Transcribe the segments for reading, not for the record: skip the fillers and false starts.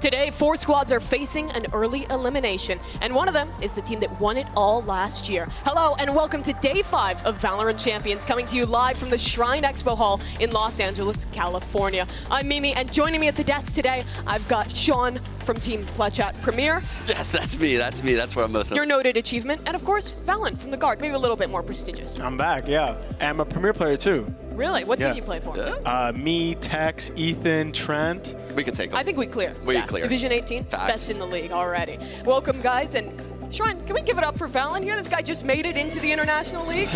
Today, 4 squads are facing an early elimination, and one of them is the team that won it all last year. Hello, and welcome to Day 5 of VALORANT Champions, coming to you live from the Shrine Expo Hall in Los Angeles, California. I'm Mimi, and joining me at the desk today, I've got Sean from Team Plechat Premier. Yes, that's me. That's what I'm most of. Your noted achievement, and of course, Valen from the Guard, maybe a little bit more prestigious. I'm back, yeah. And I'm a Premier player too. Really? What team do you play for? Yeah. Me, Tex, Ethan, Trent. We can take them. I think we clear. We clear. Division 18, Facts. best in the league already. Welcome, guys, and Sean, can we give it up for Valen here? This guy just made it into the International League.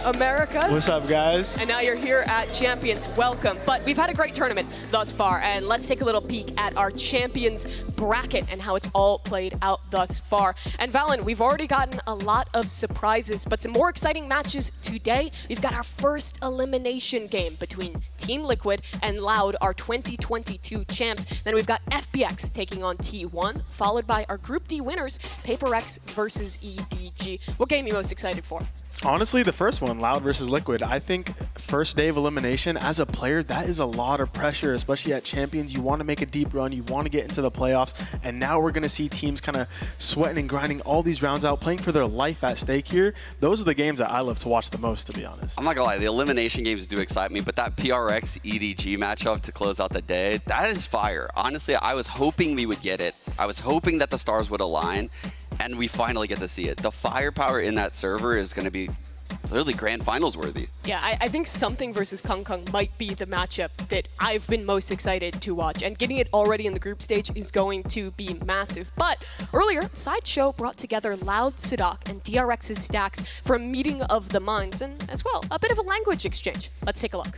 Americas. What's up, guys? And now you're here at Champions. Welcome. But we've had a great tournament thus far, and let's take a little peek at our Champions bracket and how it's all played out thus far. And Valen, we've already gotten a lot of surprises, but some more exciting matches today. We've got our first elimination game between Team Liquid and Loud, our 2022 champs. Then we've got FBX taking on T1, followed by our Group D winners, Paper X versus EDG. What game are you most excited for? Honestly, the first one, Loud versus Liquid. I think first day of elimination, as a player, that is a lot of pressure, especially at Champions. You want to make a deep run, you want to get into the playoffs, and now we're going to see teams kind of sweating and grinding all these rounds out, playing for their life at stake here. Those are the games that I love to watch the most, to be honest. I'm not gonna lie, the elimination games do excite me, but that PRX EDG matchup to close out the day, that is fire. Honestly, I was hoping we would get it. I was hoping that the stars would align, and we finally get to see it. The firepower in that server is going to be clearly grand finals worthy. Yeah, I think Something versus Kung Kung might be the matchup that I've been most excited to watch, and getting it already in the group stage is going to be massive. But earlier, Sideshow brought together Loud Sadak and DRX's stacks for a meeting of the minds, and as well, a bit of a language exchange. Let's take a look.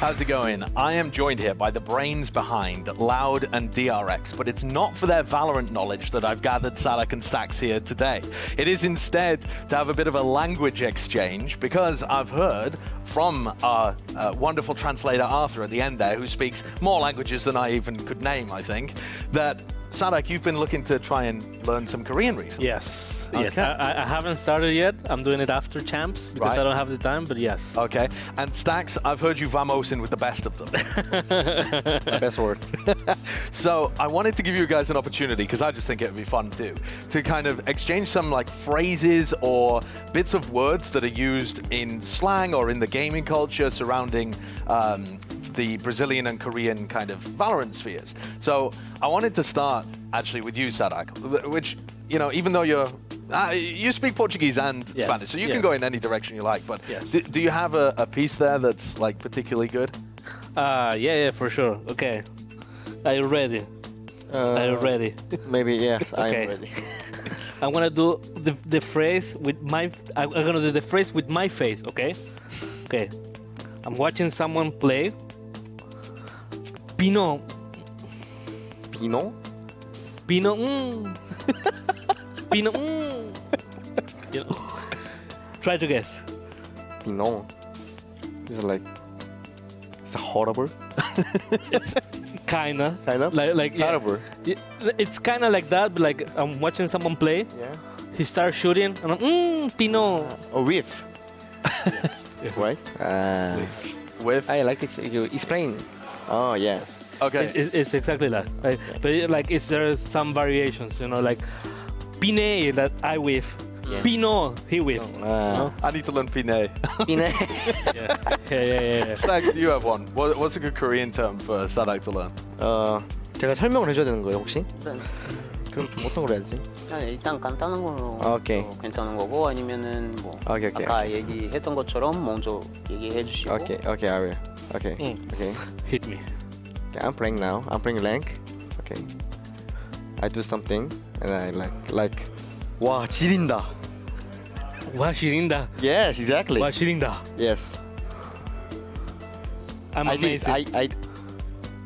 How's it going? I am joined here by the brains behind Loud and DRX, but it's not for their Valorant knowledge that I've gathered Sadak and Stacks here today. It is instead to have a bit of a language exchange, because I've heard from our wonderful translator Arthur at the end there, who speaks more languages than I even could name, I think, that Sadak, you've been looking to try and learn some Korean recently. Yes, Okay. yes. I haven't started yet. I'm doing it after champs because Right. I don't have the time, but yes. Okay, and Stacks, I've heard you vamosing with the best of them. My best word. So I wanted to give you guys an opportunity, because I just think it would be fun too, to kind of exchange some like phrases or bits of words that are used in slang or in the gaming culture surrounding the Brazilian and Korean kind of Valorant spheres. So I wanted to start actually with you, Sadak, which, you know, even though you speak Portuguese and Yes. Spanish, so you can go in any direction you like, but Yes. do you have a piece there that's like particularly good? Yeah, for sure. Okay. Are you ready? Are you ready? Maybe, yes, Okay. I'm ready. I'm gonna do the phrase with my. I'm gonna do the phrase with my face. Okay. Okay. I'm watching someone play. Pino. Pino? Pino. Pino. You know. Try to guess. Pino. It's like, it's horrible. Kinda. Kind of? Like yeah. Horrible. Yeah, it's kind of like that, but like I'm watching someone play. Yeah. He starts shooting, and I'm Pino. A whiff. Right? With? I like it. You explain. Oh, yes. Okay. It's exactly that. Right? But like, there some variations, you know, like Pine that I whiff, Yeah. Pino he whiff. I need to learn Pine. Pino. Yeah. Stacks, do you have one? What's a good Korean term for Sadak to learn? 제가 설명을 해줘야 되는 거예요, 혹시? 네. 그럼 어떤 걸 해야 되지? 일단 간단한 걸로 오케이. 괜찮은 거고, 아니면은 뭐 오케이. 아까 얘기했던 것처럼 먼저 얘기해 주시고. Okay, I will. Okay. Okay. Hit me. Okay, I'm playing now. I'm playing rank. Okay. I do something and I like 와, 지린다. 와 지린다. Yes, exactly. 와 지린다. Yes. I'm amazing.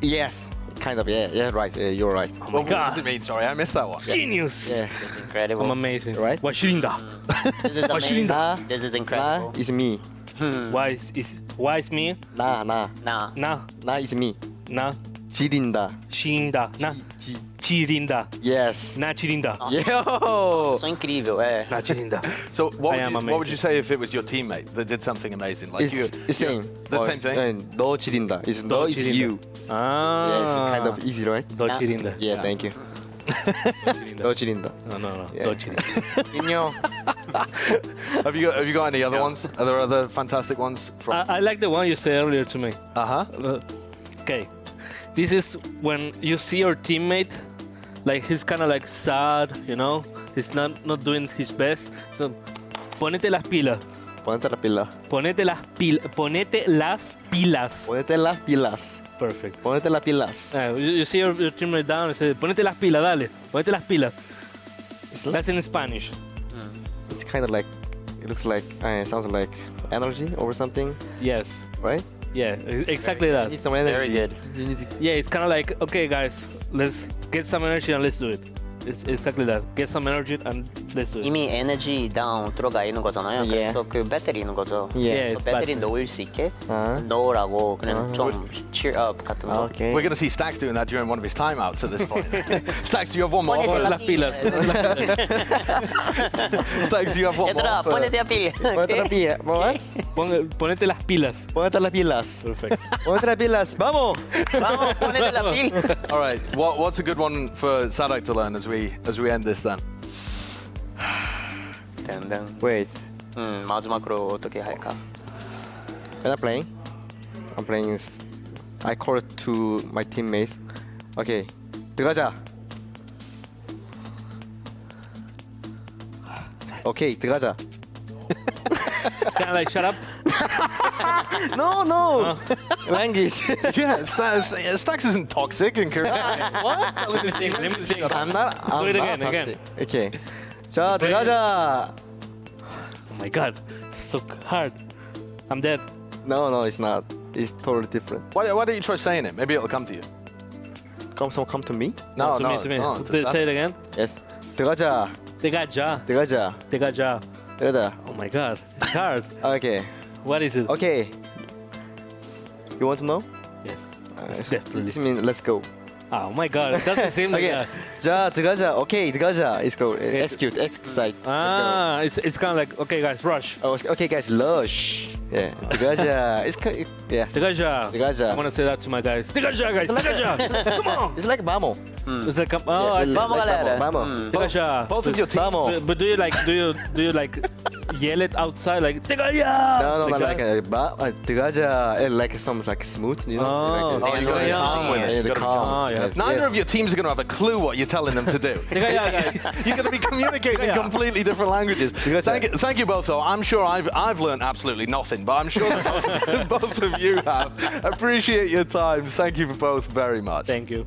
Yes. Kind of, yeah, right. You're right. What God. does it mean? Sorry, I missed that one. Genius. Yeah. This is incredible. I'm amazing. Right? 와 지린다. This is amazing. 나, This is incredible. is me. Why is me? 나 나. 나 is me. 나 지린다. 지린다. 나 지. Chirinda. Yes. Na Chirinda. Yo. Sou incrível, é. Na Chirinda. So what I am would you amazing. say if it was your teammate that did something amazing? Like It's the same. The same thing? No chirinda. It's No no is chirinda. you. Ah. Yeah, it's kind of easy, right? Do Chirinda. Yeah, thank you. No chirinda. No. Yeah. Do Chirinda. Inyo. Have you got any other ones? Are there other fantastic ones? From I like the one you said earlier to me. Okay. This is when you see your teammate, like he's kind of like sad, you know? He's not doing his best. So, ponete las pilas. Ponete la pila. Ponete las pilas. Ponete las pilas. Ponete las pilas. Perfect. Ponete las pilas. You see your teammate down and say, ponete las pilas, dale. Ponete las pilas. It's, like, That's in Spanish. it's kind of like, it looks like, it sounds like energy or something, Yes. right? Yeah, exactly You that. need some energy. Very good. You need to, Yeah, it's kind of like, okay, guys, let's get some energy and let's do it. It's exactly that. Get some energy and let's do it. 이미 에너지 다운 들어가 있는 거잖아요. Yeah. 그래서 그 배터리 있는 거죠. Yeah. it's 배터리 battery. 넣을 수 있게 아. 넣으라고 그냥 좀 cheer up 같은 거. okay. We're going to see Stacks doing that during one of his timeouts at this point. Stacks, do you have one more? Ponete las pilas. Stacks, do you have one 얘들아, more? ponete a pila. Ponete las pilas. What? Ponete las pilas. Ponete las pilas. Perfect. Ponete las pilas. Vamos. Vamos, ponete la pila. All right. What's a good one for Sadak to learn as we end this then? 등등. Wait. 마지막으로 어떻게 할까? When I'm playing. I call it to my teammates. Okay, 들어가자. Okay, 들어가자. Kind of like, shut up. No. Language. Yeah, Stacks isn't toxic and correct. Let me think. I'm not. Do it again, again. Okay. 자, 들어가자. Oh my god, so hard. I'm dead. No, it's not. It's totally different. Why don't you try saying it? Maybe it'll come to you. Come to me. No, Say it again. Yes. 들어가자. Tegaja. 들어가자. Oh my god, it's hard. Okay. What is it? Okay. You want to know? Yes. It's definitely. This means let's go. Oh my god, it doesn't seem like Okay. that. 자, 들어가자. Okay, 들어가자. Let's go. Execute side. Ah, it's kind of like, okay guys, rush. Oh, okay, guys, lush. Yeah, 들어가자. Yes. Tegaja. 들어가자. I want to say that to my guys. Tegaja, guys. Tegaja. Come on. It's like vamos. It's like, oh, I see. Vamos, galera. Vamos. Tegaja. Both of your teams. Vamos. But do you like yell it outside like Tegaja? No, Like like that? 들어가자. Like some like smooth, you know. Oh, like, you gotta be yeah. calm with it. Yeah, You the gotta be calm. calm. Yes, Neither yes. of your teams are going to have a clue what you're telling them to do. Tegaja, guys. You're going to be communicating in Yeah. completely different languages. Thank you both, though. I'm sure I've learned absolutely nothing, but I'm sure that both of you have. Appreciate your time. Thank you for both very much. Thank you.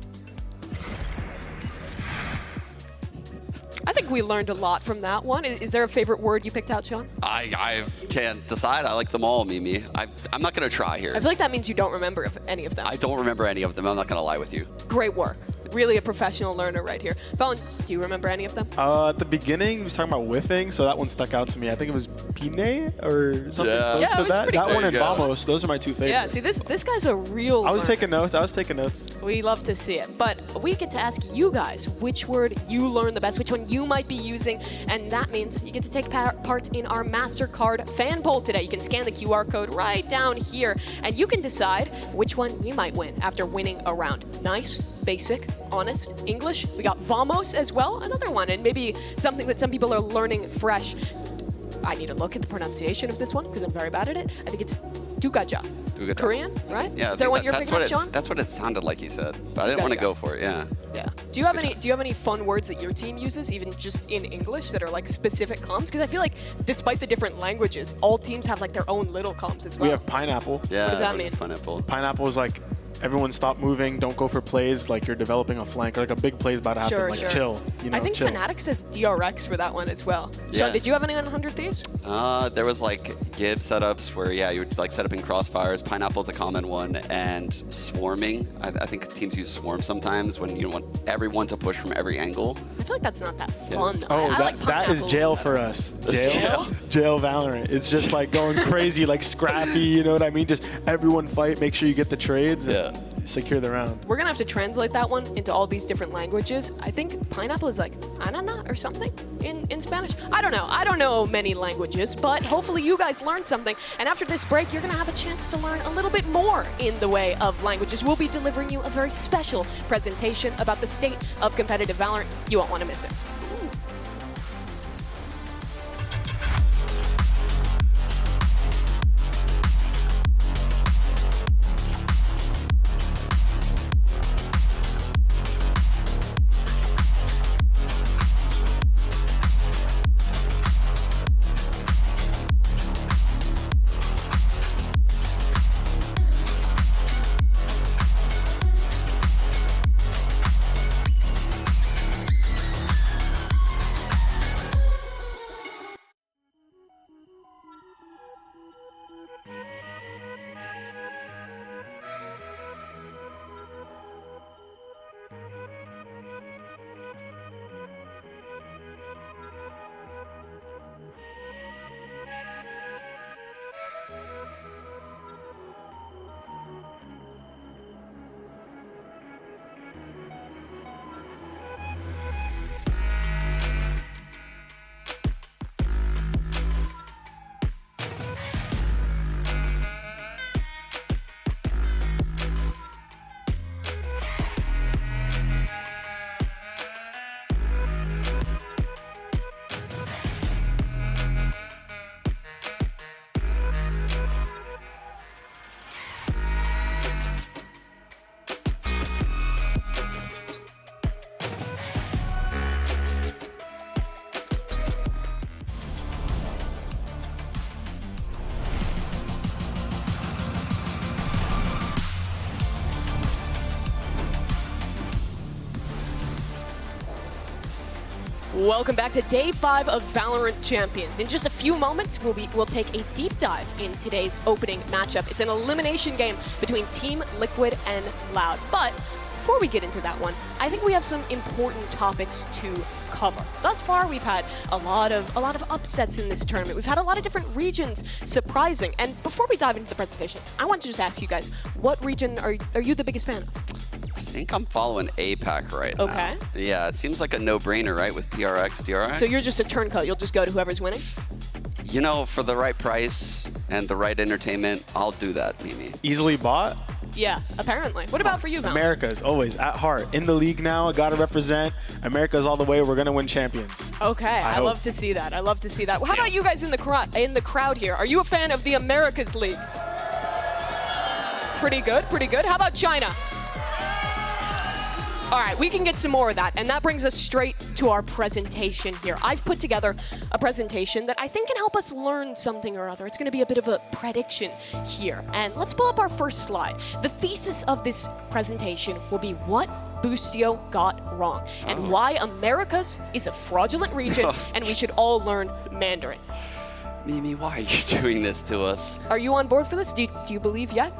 I think we learned a lot from that one. Is there a favorite word you picked out, Sean? I can't decide. I like them all, Mimi. I'm not going to try here. I feel like that means you don't remember any of them. I don't remember any of them. I'm not going to lie with you. Great work. Really a professional learner right here. Fallon, do you remember any of them? At the beginning, he was talking about whiffing, so that one stuck out to me. I think it was Pine or something Yeah. close Yeah, it to was that. pretty That close. one and There you go. Vamos, those are my two favorites. Yeah, see, this guy's a real I was learner. taking notes. We love to see it. But we get to ask you guys which word you learn the best, which one you might be using, and that means you get to take part in our MasterCard fan poll today. You can scan the QR code right down here, and you can decide which one you might win after winning a round. Nice, basic, honest English. We got Vamos as well, another one, and maybe something that some people are learning fresh. I need to look at the pronunciation of this one because I'm very bad at it. I think it's Dugaja. Dugaja. Korean, right? Yeah, I Is that think what you're that's picking what up, Sean? that's what it sounded like he said, but I didn't want to Gotcha. go for it. Yeah. Yeah. Do you have any fun words that your team uses, even just in English, that are like specific comms? Because I feel like despite the different languages, all teams have like their own little comms as well. We have pineapple. Yeah. What does that but mean? it's Pineapple. Pineapple is like everyone stop moving, don't go for plays like you're developing a flank or like a big play's about to happen. Sure, like sure. chill. You know, I think chill. Fnatic says DRX for that one as well. Yeah. Sean, did you have any on 100 Thieves? There was like Gib setups where you would like set up in crossfires. Pineapple's a common one, and swarming. I think teams use swarm sometimes when you want everyone to push from every angle. I feel like that's not that fun. Though. Oh, I like that is Pineapple. jail for us. Jail? Jail Valorant. It's just like going crazy, like scrappy, you know what I mean? Just everyone fight, make sure you get the trades. Yeah. secure the round. We're gonna have to translate that one into all these different languages. I think pineapple is like anana or something in Spanish. I don't know. I don't know many languages, but hopefully you guys learned something. And after this break, you're gonna have a chance to learn a little bit more in the way of languages. We'll be delivering you a very special presentation about the state of competitive Valorant. You won't want to miss it. Welcome back to Day 5 of VALORANT Champions. In just a few moments, we'll take a deep dive in today's opening matchup. It's an elimination game between Team Liquid and Loud. But before we get into that one, I think we have some important topics to cover. Thus far, we've had a lot of upsets in this tournament. We've had a lot of different regions surprising. And before we dive into the presentation, I want to just ask you guys, what region are you the biggest fan of? I think I'm following APAC right now. Okay. Yeah, it seems like a no-brainer, right, with PRX, DRX? So you're just a turncoat. You'll just go to whoever's winning? You know, for the right price and the right entertainment, I'll do that, Mimi. Easily bought. Yeah, apparently. What about for you, Val? America's always at heart. In the league now, gotta represent. America's all the way. We're gonna win champions. Okay, I love to see that. I love to see that. How about you guys in the crowd here? Are you a fan of the America's League? Pretty good, pretty good. How about China? All right, we can get some more of that, and that brings us straight to our presentation here. I've put together a presentation that I think can help us learn something or other. It's going to be a bit of a prediction here, and let's pull up our first slide. The thesis of this presentation will be what Boostio got wrong, and why Americas is a fraudulent region, and we should all learn Mandarin. Mimi, why are you doing this to us? Are you on board for this? Do you believe yet?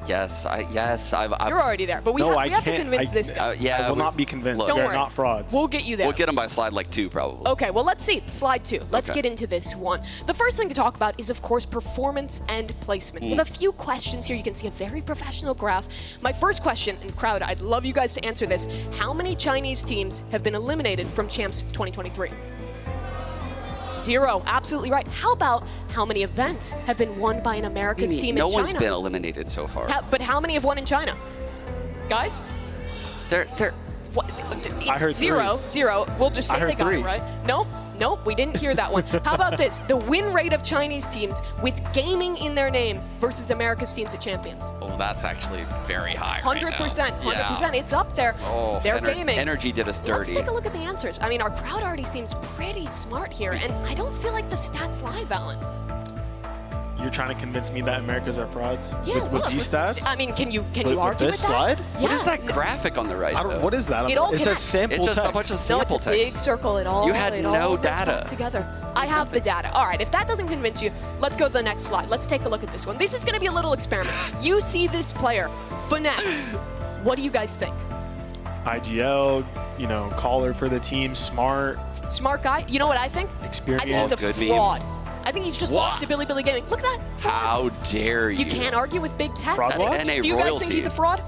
Yes, You're already there, but we have to convince this guy. I will not be convinced. Look, Don't They're worry. not frauds. We'll get you there. We'll get them by slide like 2, probably. Okay, well, let's see. Slide 2. Let's Okay. get into this one. The first thing to talk about is, of course, performance and placement. We have a few questions here. You can see a very professional graph. My first question, and crowd, I'd love you guys to answer this. How many Chinese teams have been eliminated from Champs 2023? 0. Absolutely right. How about how many events have been won by an America's Mimi, team no in China? one's been eliminated so far. But how many have won in China? Guys? They're What? I heard 0. 0. We'll just say I heard they got 3. it right. Nope, we didn't hear that one. How about this? The win rate of Chinese teams with gaming in their name versus America's teams at Champions. Oh, that's actually very high. 100%. 100%. Yeah. It's up there. Oh, They're gaming. Energy did us Let's dirty. take a look at the answers. I mean, our crowd already seems pretty smart here, and I don't feel like the stats lie, Alan. You're trying to convince me that Americas are frauds? Yeah, with these stats? I mean, can you With argue this with that? slide? Yeah. What is that graphic on the right? I don't, though? what is that? It all It says connects. sample It's just text. a bunch of No, sample it's a big text. circle. It all You had it no all goes data. back together. I have the data. All right, if that doesn't convince you, let's go to the next slide. Let's take a look at this one. This is going to be a little experiment. You see this player, Finesse. What do you guys think? IGL, caller for the team, smart, Smart guy? You know what I think? experience. I think he's a Good meme. fraud. I think he's just What? lost to Billy Gaming. Look at that. Fraud. How dare you? You can't argue with big tech. Fraud That's what? NA Do you guys think royalty. he's a fraud?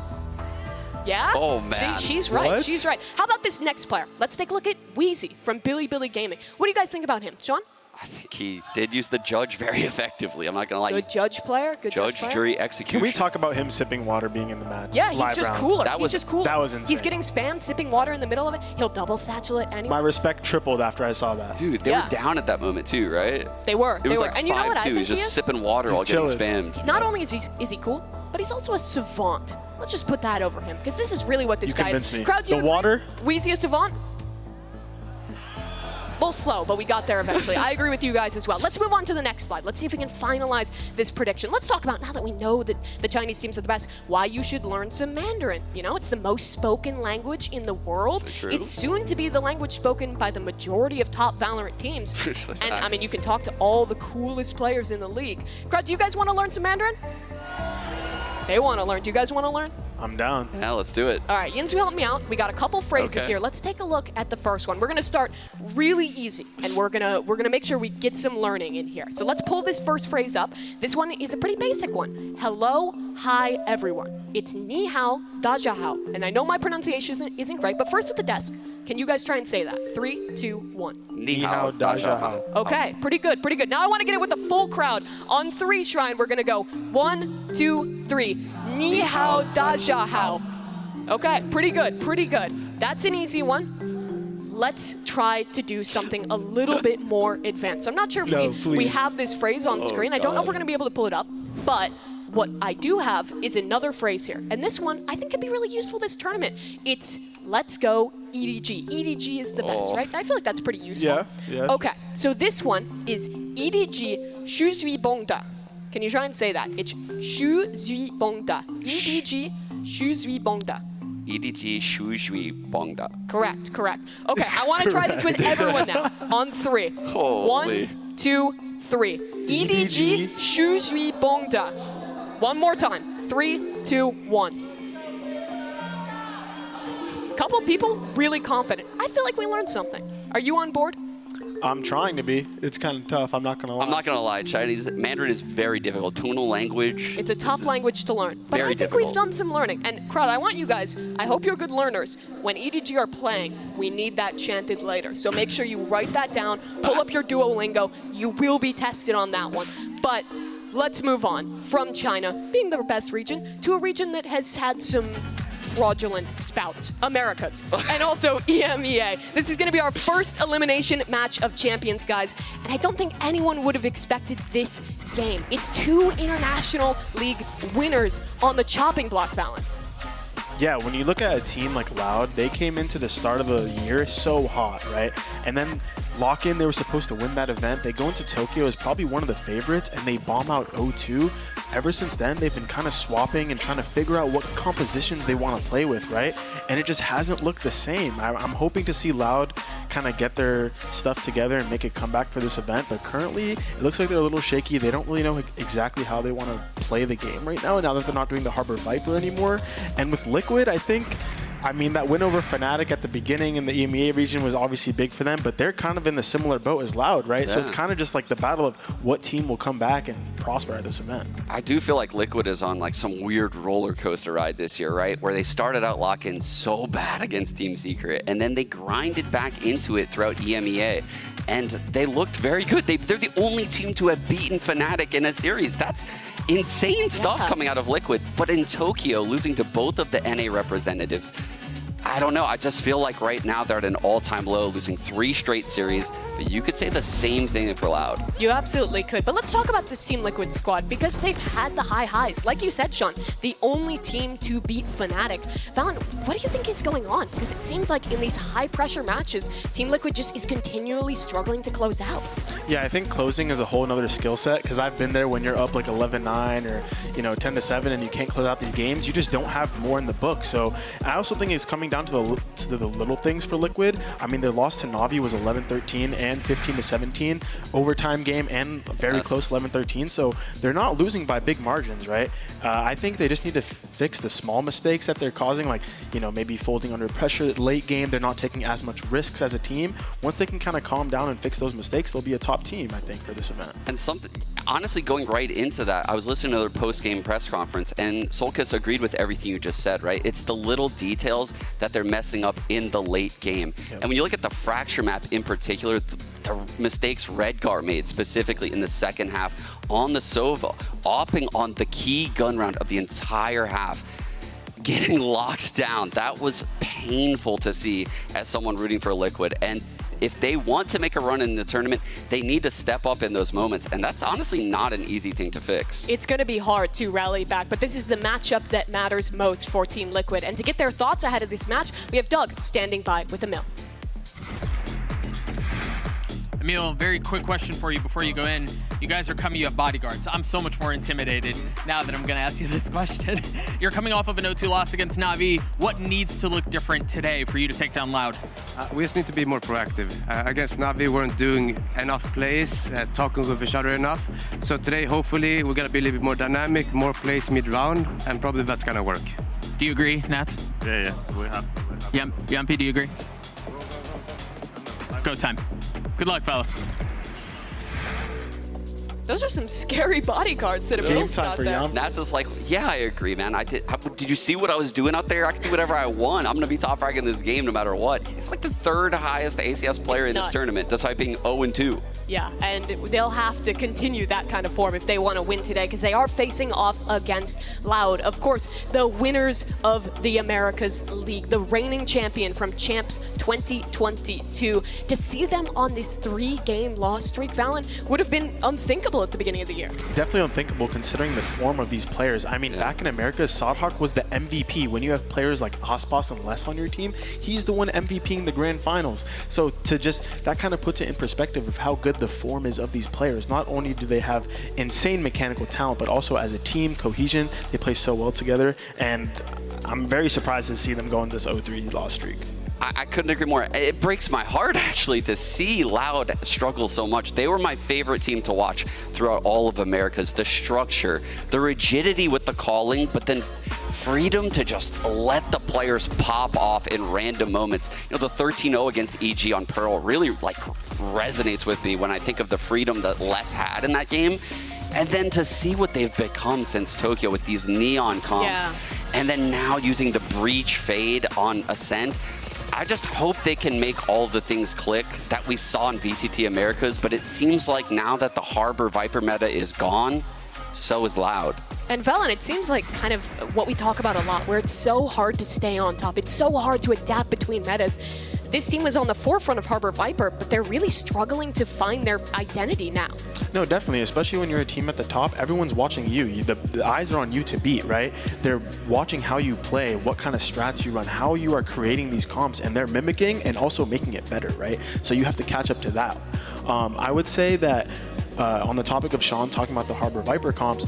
Yeah? Oh, man. See, she's right. What? She's right. How about this next player? Let's take a look at Wheezy from Billy Gaming. What do you guys think about him? Sean? I think he did use the judge very effectively. I'm not going to lie. Good judge player. Good judge Judge, player. jury, Can execution. we talk about him sipping water being in the match? Yeah, he's Live just round? cooler. That He's was- just cooler. that was insane. He's getting spammed, sipping water in the middle of it. He'll double satchel it anyway. My respect tripled after I saw that. Dude, they Yeah. were down at that moment too, right? They were. It was were. like And you know what I 5-2. think He's he just is? sipping water while chilling. getting spammed. Not only is he cool, but he's also a savant. Let's just put that over him, because this is really what this You guy convinced is. me. Crowd, do you The agree? water? Wheezy a savant? A little slow, but we got there eventually. I agree with you guys as well. Let's move on to the next slide. Let's see if we can finalize this prediction. Let's talk about, now that we know that the Chinese teams are the best, why you should learn some Mandarin. You know, it's the most spoken language in the world. True. It's soon to be the language spoken by the majority of top Valorant teams. And I mean, you can talk to all the coolest players in the league. Crowd, do you guys want to learn some Mandarin? They want to learn. Do you guys want to learn? I'm down. Yeah, let's do it. All right, Yinzu, help me out. We got a couple phrases Okay. here. Let's take a look at the first one. We're gonna start really easy, and we're gonna make sure we get some learning in here. So let's pull this first phrase up. This one is a pretty basic one. Hello, hi, everyone. It's ni hao, da jia hao. And I know my pronunciation isn't great, but first with the desk, can you guys try and say that? 3, 2, 1. Ni hao, hao, da da jia jia hao. hao. Okay, pretty good, pretty good. Now I want to get it with the full crowd. On 3, Shrine, we're gonna go 1, 2, 3. Ni hao, da jia hao. Okay, pretty good, pretty good. That's an easy one. Let's try to do something a little bit more advanced. I'm not sure if No, we please. have this phrase on screen. I don't know if we're going to be able to pull it up, but what I do have is another phrase here. And this one I think could be really useful this tournament. It's let's go EDG. EDG is the best, right? I feel like that's pretty useful. Yeah, yeah. Okay, so this one is EDG je suis bon da. Can you try and say that? It's je suis bon da. EDG je suis bon da. EDG shu shui bongda. Correct, correct. Okay, I want to try this with everyone now. On 3. Holy. 1, 2, 3. EDG shu shui bong da. One more time. 3, 2, 1. Couple people really confident. I feel like we learned something. Are you on board? I'm trying to be. It's kind of tough. I'm not going to lie. I'm not going to lie, Chinese Mandarin is very difficult. Tonal language. It's a tough language to learn. But very I think we've difficult. done some learning. And crowd, I want you guys, I hope you're good learners. When EDG are playing, we need that chanted later. So make sure you write that down, pull up your Duolingo. You will be tested on that one. But let's move on from China, being the best region, to a region that has had some fraudulent spouts, Americas, and also EMEA. This is going to be our first elimination match of champions, guys, and I don't think anyone would have expected this game. It's 2 international league winners on the chopping block, Valen. Yeah, when you look at a team like Loud, they came into the start of the year so hot, right? And then Lock-In, they were supposed to win that event. They go into Tokyo as probably one of the favorites, and they bomb out 0-2. Ever since then, they've been kind of swapping and trying to figure out what compositions they want to play with, right? And it just hasn't looked the same. I'm hoping to see Loud kind of get their stuff together and make a comeback for this event, but currently, it looks like they're a little shaky. They don't really know exactly how they want to play the game right now that they're not doing the Harbor Viper anymore. And with Liquid, I mean, that win over Fnatic at the beginning in the EMEA region was obviously big for them, but they're kind of in the similar boat as Loud, right? So it's kind of just like the battle of what team will come back and prosper at this event. I do feel like Liquid is on like some weird roller coaster ride this year, right? Where they started out Lock-In so bad against Team Secret, and then they grinded back into it throughout EMEA, and they looked very good. They're the only team to have beaten Fnatic in a series. That's insane stuff coming out of Liquid. But in Tokyo, losing to both of the NA representatives, I don't know. I just feel like right now they're at an all-time low, losing 3 straight series. But you could say the same thing for Loud. You absolutely could. But let's talk about this Team Liquid squad, because they've had the high highs. Like you said, Sean, the only team to beat Fnatic. Valen, what do you think is going on? Because it seems like in these high-pressure matches, Team Liquid just is continually struggling to close out. Yeah, I think closing is a whole nother skill set, because I've been there when you're up like 11-9 or 10-7 and you can't close out these games. You just don't have more in the book. So I also think it's coming down down to the little things for Liquid, I mean, their loss to Na'Vi was 11-13 and 15-17, overtime game and very close 11-13. So they're not losing by big margins, right? I think they just need to fix the small mistakes that they're causing, like, you know, maybe folding under pressure late game. They're not taking as much risks as a team. Once they can kind of calm down and fix those mistakes, they'll be a top team, I think, for this event. And something, honestly, going right into that, I was listening to their post-game press conference, and Solkis agreed with everything you just said, right? It's the little details that they're messing up in the late game. Yep. And when you look at the fracture map in particular, the mistakes Redgar made specifically in the second half on the Sova, opping on the key gun round of the entire half, getting locked down. That was painful to see as someone rooting for Liquid. And if they want to make a run in the tournament, they need to step up in those moments. And that's honestly not an easy thing to fix. It's going to be hard to rally back, but this is the matchup that matters most for Team Liquid. And to get their thoughts ahead of this match, we have Doug standing by with Emil. Emil, very quick question for you before you go in. You guys are coming, you have bodyguards. I'm so much more intimidated now that I'm going to ask you this question. You're coming off of an 0-2 loss against Na'Vi. What needs to look different today for you to take down Loud? We just need to be more proactive. Against Na'Vi, we weren't doing enough plays, talking with each other enough. So today, hopefully, we're going to be a little bit more dynamic, more plays mid-round, and probably that's going to work. Do you agree, Nats? Yeah, we have. Yampi, do you agree? Go time. Good luck, fellas. Those are some scary bodyguards that have been out there. Nats is like, yeah, I agree, man. Did you see what I was doing out there? I can do whatever I want. I'm going to be top frag in this game no matter what. He's like the third highest ACS player in this tournament, despite being 0-2. Yeah, and they'll have to continue that kind of form if they want to win today, because they are facing off against Loud. Of course, the winners of the Americas League, the reigning champion from Champs 2022. To see them on this 3-game loss streak, Valen, would have been unthinkable at the beginning of the year. Definitely unthinkable considering the form of these players. I mean, back in America, Sadhawk was the MVP. When you have players like Aspas and Les on your team, he's the one MVPing the grand finals. So to just, that kind of puts it in perspective of how good the form is of these players. Not only do they have insane mechanical talent, but also as a team, cohesion, they play so well together. And I'm very surprised to see them go on this 0-3 loss streak. I couldn't agree more. It breaks my heart, actually, to see Loud struggle so much. They were my favorite team to watch throughout all of Americas. The structure, the rigidity with the calling, but then freedom to just let the players pop off in random moments. You know, the 13-0 against EG on Pearl really like resonates with me when I think of the freedom that Les had in that game. And then to see what they've become since Tokyo with these neon comps, and then now using the breach fade on Ascent. I just hope they can make all the things click that we saw in VCT Americas, but it seems like now that the Harbor Viper meta is gone, so is Loud. And Valen, it seems like kind of what we talk about a lot, where it's so hard to stay on top. It's so hard to adapt between metas. This team was on the forefront of Harbor Viper, but they're really struggling to find their identity now. No, definitely, especially when you're a team at the top, everyone's watching you. The eyes are on you to beat, right? They're watching how you play, what kind of strats you run, how you are creating these comps, and they're mimicking and also making it better, right? So you have to catch up to that. I would say that on the topic of Sean talking about the Harbor Viper comps,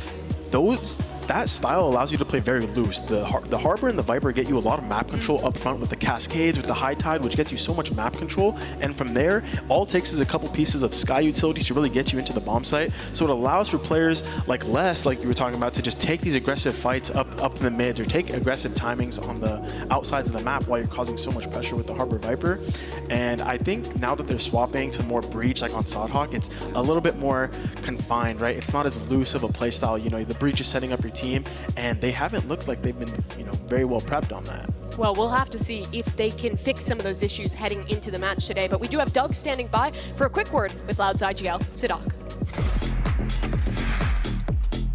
that style allows you to play very loose. The Harbor and the Viper get you a lot of map control up front with the Cascades, with the High Tide, which gets you so much map control. And from there, all it takes is a couple pieces of Sky utility to really get you into the bomb site. So it allows for players like Les, like you were talking about, to just take these aggressive fights up in the mids or take aggressive timings on the outsides of the map while you're causing so much pressure with the Harbor Viper. And I think now that they're swapping to more breach, like on Sadhawk, it's a little bit more confined, right? It's not as loose of a playstyle. You know, the breach is setting up your team, and they haven't looked like they've been, you know, very well prepped on that. Well, we'll have to see if they can fix some of those issues heading into the match today. But we do have Doug standing by for a quick word with Loud's IGL, Sadhawk.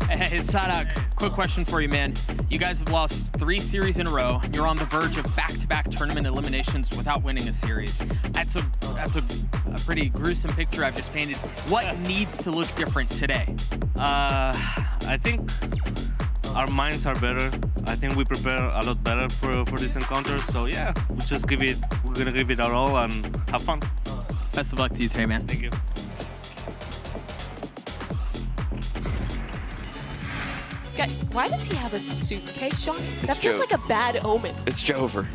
Hey, Sadhawk, quick question for you, man. You guys have lost 3 series in a row. You're on the verge of back-to-back tournament eliminations without winning a series. That's a pretty gruesome picture I've just painted. What needs to look different today? I think our minds are better. I think we prepare a lot better for this encounter. So yeah, we're gonna give it our all and have fun. Best of luck to you today, man. Thank you. Why does he have a suitcase, Sean? That feels like a bad omen. It's Jover.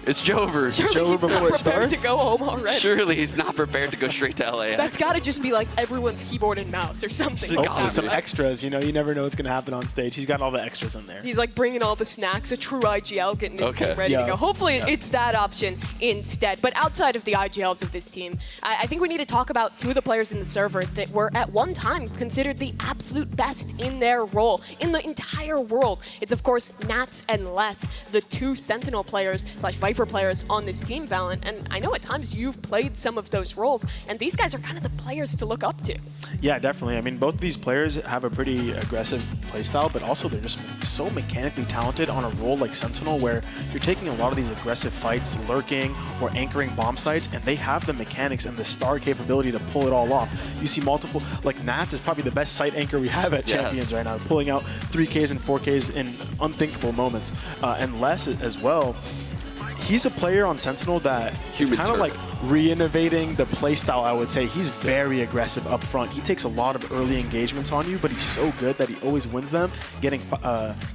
It's Jover. Surely he's not prepared to go home already. Surely he's not prepared to go straight to LA. That's got to just be like everyone's keyboard and mouse or something. Hopefully some extras, you know, you never know what's going to happen on stage. He's got all the extras in there. He's like bringing all the snacks, a true IGL, getting his team ready to go. Hopefully it's that option instead. But outside of the IGLs of this team, I think we need to talk about two of the players in the server that were at one time considered the absolute best in their role in the entire world. It's of course Nats and Les, the two Sentinel players / Viper players on this team, Valorant. And I know at times you've played some of those roles, and these guys are kind of the players to look up to. Yeah, definitely. I mean, both of these players have a pretty aggressive playstyle, but also they're just so mechanically talented on a role like Sentinel, where you're taking a lot of these aggressive fights, lurking or anchoring bomb sites, and they have the mechanics and the star capability to pull it all off. You see multiple, like Nats is probably the best site anchor we have at Champions right now, pulling out 3Ks and 4Ks in unthinkable moments. And Les as well. He's a player on Sentinel that is kind of like re-innovating the playstyle, I would say. He's very aggressive up front. He takes a lot of early engagements on you, but he's so good that he always wins them, getting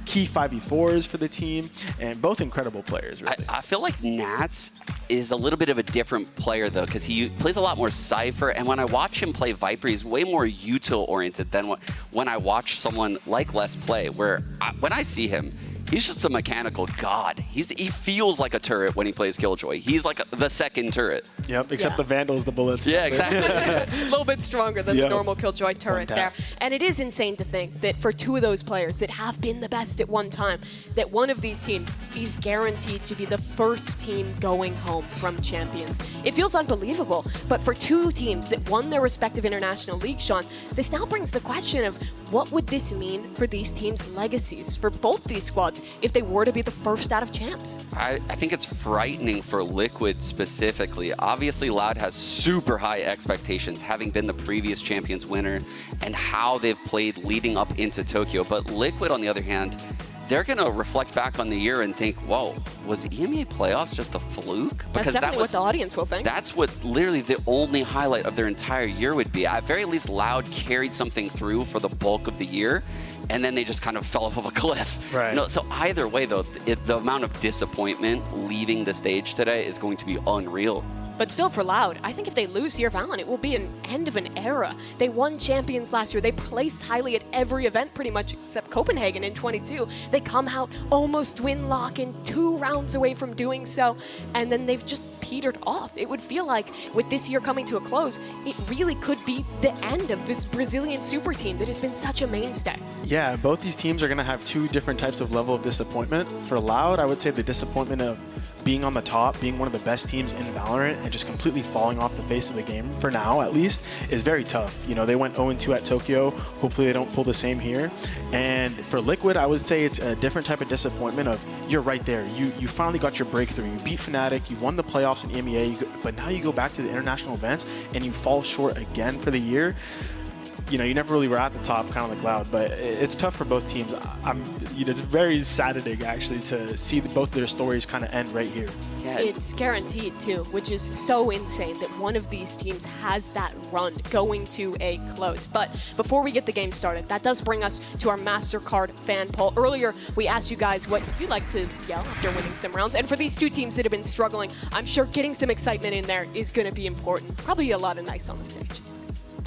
key 5v4s for the team, and both incredible players, really. I feel like Nats is a little bit of a different player, though, because he plays a lot more Cypher, and when I watch him play Viper, he's way more util-oriented than when I watch someone like Les play, where when I see him, he's just a mechanical god. He feels like a turret when he plays Killjoy. He's like the second turret. Yep, except the Vandals, the bullets. Yeah, exactly. A little bit stronger than the normal Killjoy turret there. And it is insane to think that for two of those players that have been the best at one time, that one of these teams is guaranteed to be the first team going home from Champions. It feels unbelievable, but for two teams that won their respective international leagues, Sean, this now brings the question of what would this mean for these teams' legacies, for both these squads, if they were to be the first out of champs? I think it's frightening for Liquid specifically. Obviously, Loud has super high expectations, having been the previous Champions winner and how they've played leading up into Tokyo. But Liquid, on the other hand, they're going to reflect back on the year and think, whoa, was EMEA playoffs just a fluke? Because that's definitely what the audience will think. That's what literally the only highlight of their entire year would be. At very least, Loud carried something through for the bulk of the year, and then they just kind of fell off of a cliff. Right. You know, so either way, though, the amount of disappointment leaving the stage today is going to be unreal. But still, for Loud, I think if they lose here, Valorant, it will be an end of an era. They won Champions last year. They placed highly at every event pretty much except Copenhagen in 22. They come out almost win-lock in 2 rounds away from doing so, and then they've just petered off. It would feel like with this year coming to a close, it really could be the end of this Brazilian super team that has been such a mainstay. Yeah, both these teams are going to have 2 different types of level of disappointment. For Loud, I would say the disappointment of being on the top, being one of the best teams in Valorant, and just completely falling off the face of the game, for now at least, is very tough. You know, they went 0-2 at Tokyo. Hopefully they don't pull the same here. And for Liquid, I would say it's a different type of disappointment of, you're right there. You finally got your breakthrough. You beat Fnatic, you won the playoffs in EMEA, but now you go back to the international events and you fall short again for the year. You know, you never really were at the top, kind of like Loud, but it's tough for both teams. It's very saddening, actually, to see both their stories kind of end right here. Yeah. It's guaranteed, too, which is so insane that one of these teams has that run going to a close. But before we get the game started, that does bring us to our MasterCard fan poll. Earlier, we asked you guys what you'd like to yell after winning some rounds. And for these two teams that have been struggling, I'm sure getting some excitement in there is going to be important. Probably a lot of nice on the stage.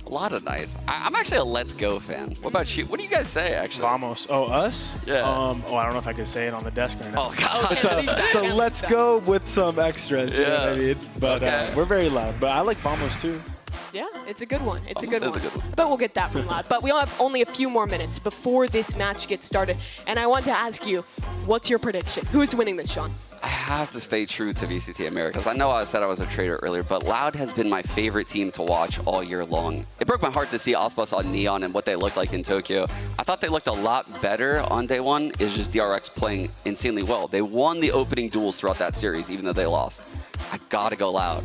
A lot of nice. I'm actually a Let's Go fan. What about you? What do you guys say, actually? Vamos. Oh, us? Yeah. I don't know if I could say it on the desk right now. Oh, God. It's a let's go with some extras, you know what I mean? But we're very loud. But I like Vamos, too. Yeah, it's a good one. It's a good one. Good one. But we'll get that from Loud. But we have only a few more minutes before this match gets started. And I want to ask you, what's your prediction? Who's winning this, Sean? I have to stay true to VCT Americas. I know I said I was a traitor earlier, but Loud has been my favorite team to watch all year long. It broke my heart to see Ospas on Neon and what they looked like in Tokyo. I thought they looked a lot better on day one. It's just DRX playing insanely well. They won the opening duels throughout that series, even though they lost. I gotta go Loud.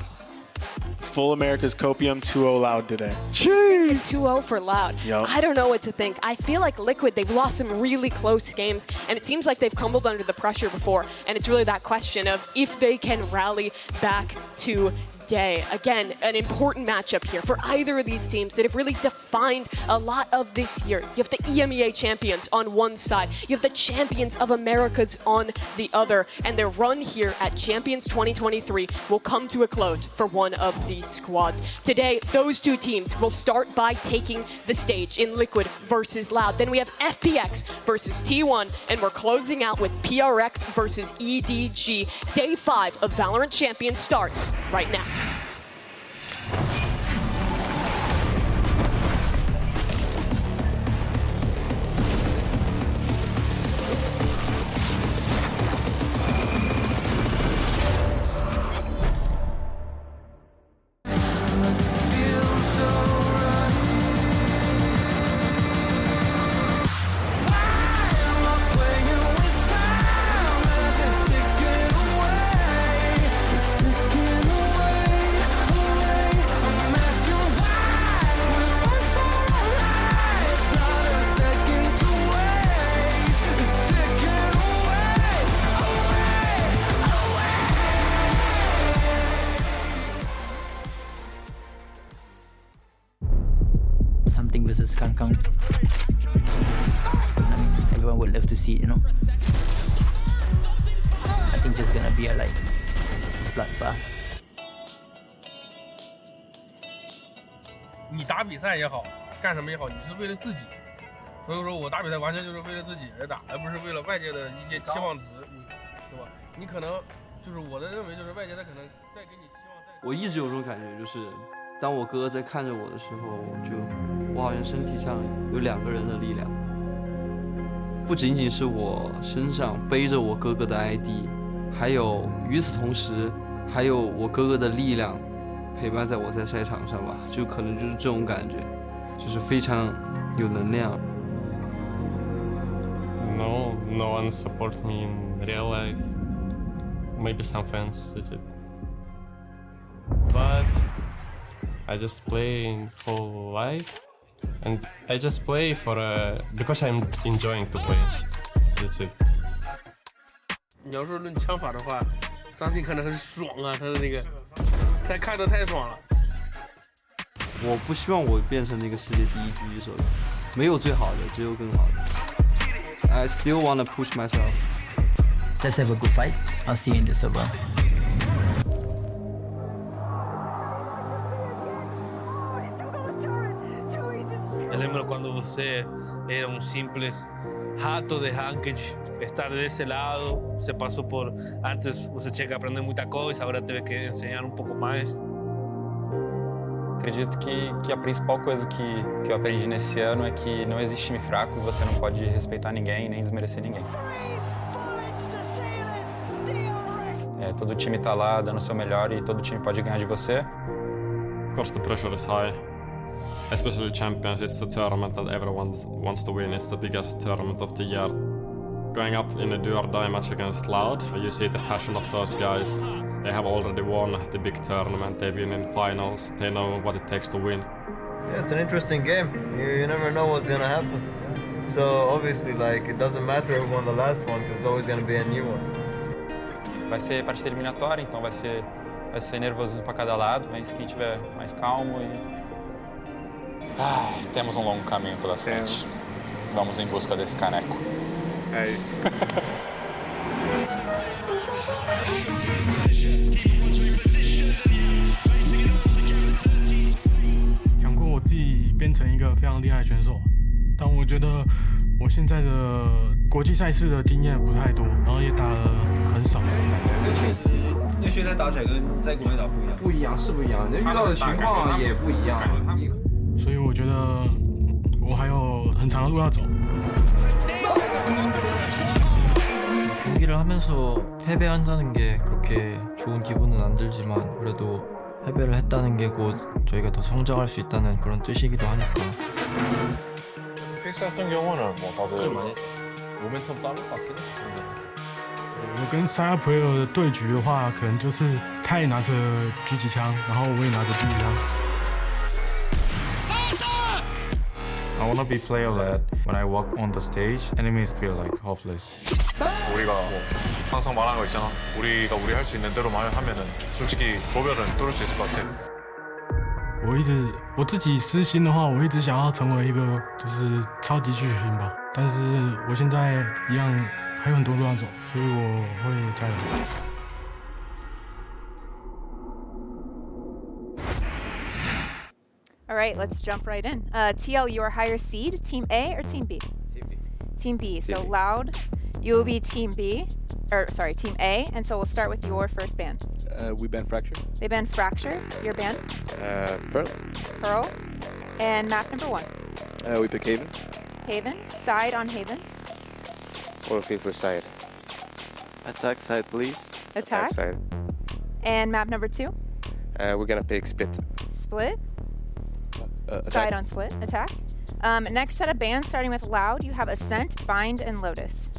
Full America's Copium, 2-0 Loud today. 2-0 for Loud. Yep. I don't know what to think. I feel like Liquid, they've lost some really close games, and it seems like they've crumbled under the pressure before, and it's really that question of if they can rally back to day. Again, an important matchup here for either of these teams that have really defined a lot of this year. You have the EMEA champions on one side, you have the champions of Americas on the other, and their run here at Champions 2023 will come to a close for one of these squads. Today, those two teams will start by taking the stage in Liquid versus Loud. Then we have FPX versus T1, and we're closing out with PRX versus EDG. Day 5 of VALORANT Champions starts right now. Something versus Kangkang. I mean, everyone would love to see it, you know. I think just gonna be a like bloodbath. 你打比赛也好，干什么也好，你是为了自己。所以说我打比赛完全就是为了自己而打，而不是为了外界的一些期望值，对吧？你可能就是我的认为，就是外界他可能再给你期望再。我一直有种感觉，就是当我哥哥在看着我的时候，我好像身体上有2个人的力量，不仅仅是我身上背着我哥哥的 ID， 还有与此同时，还有我哥哥的力量陪伴在我在赛场上吧，就可能就是这种感觉，就是非常有能量。No one supports me in real life. Maybe some fans, that's it. But I just play whole life, and I just play because I'm enjoying to play. That's it. 你要说论枪法的话，相信看着很爽啊，他的那个，他看着太爽了。我不希望我变成那个世界第一狙击手，没有最好的，只有更好的。I still wanna push myself. Let's have a good fight. I'll see you in the server. Eu lembro quando você era um simples rato de ranked, estar desse lado, você passou por... Antes você tinha que aprender muita coisa, agora teve que ensinar um pouco mais. Acredito que a principal coisa que eu aprendi nesse ano é que não existe time fraco, você não pode respeitar ninguém nem desmerecer ninguém. Todo time tá lá dando o seu melhor e todo time pode ganhar de você. Of course the pressure is high. Especially Champions, it's the tournament that everyone wants to win. It's the biggest tournament of the year. Going up in a do-or-die match against Loud, you see the passion of those guys. They have already won the big tournament, they've been in finals, they know what it takes to win. Yeah, it's an interesting game. You never know what's gonna happen. So obviously, like, it doesn't matter who won the last one, there's always gonna be a new one. Vai ser partida eliminatória, então vai ser nervoso para cada lado, mas quem tiver mais calmo e... temos um longo caminho pela frente. Vamos em busca desse caneco. É isso. "想过我自己变成一个非常厉害的选手，但我觉得我现在的国际赛事的经验不太多，然后也打了很少。确实，那现在打起来跟在国内打不一样。不一样是不一样，遇到的情况也不一样。所以我觉得我还有很长的路要走。 경기를 하면서 패배한다는 게 그렇게 좋은 기분은 안 들지만 그래도 패배를 했다는 게 곧 저희가 더 성장할 수 있다는 그런 뜻이기도 하니까. PX 같은 경우는 뭐 다들 모멘텀 쌓을 것 같긴 해. 我跟沙普尔的对局的话，可能就是他也拿着狙击枪，然后我也拿着狙击枪。I want to be player-led. When I walk on the stage, enemies feel like hopeless. 우리가 뭐 항상 말하는 거 있잖아. 우리가 우리 할 수 있는 대로만 하면은 솔직히 조별은 뚫을 수 있을 것 같아. 我自己私心的话，我一直想要成为一个就是超级巨星吧。但是我现在一样还有很多路要走，所以我会加油。All right, let's jump right in. TL, you are higher seed, Team A or Team B? Team B. Team B. So Loud, you will be Team B, or sorry, Team A, and so we'll start with your first band. We ban Fracture. They ban Fracture, your band? Pearl. Pearl. And map number 1. We pick Haven. Haven. Side on Haven. Or feel for side. Attack side, please. Attack. Side. And map number 2. We're gonna pick Split. Split. Attack. Side on Split. Attack. Next set of bands, starting with Loud, you have Ascent, Bind, and Lotus.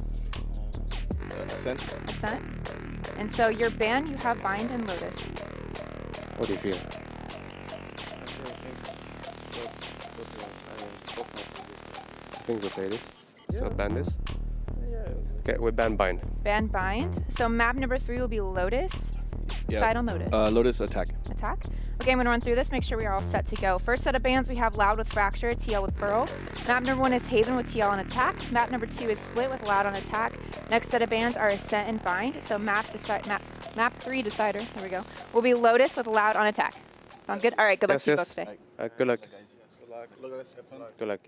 Ascent. Ascent. And so your band, you have Bind and Lotus. What do you feel? I think we'll play this. So ban this. Okay, we ban Bind. Band Bind. So map number 3 will be Lotus. Yeah. Side on Lotus. Lotus attack. Attack. Okay, I'm going to run through this, make sure we are all set to go. First set of bands, we have Loud with Fracture, TL with Pearl. Map number 1 is Haven with TL on Attack. Map number 2 is Split with Loud on Attack. Next set of bands are Ascent and Bind. So map 3 decider, there we go, will be Lotus with Loud on Attack. Sounds good? All right, good luck to you both today. Good luck. Good luck. Good luck.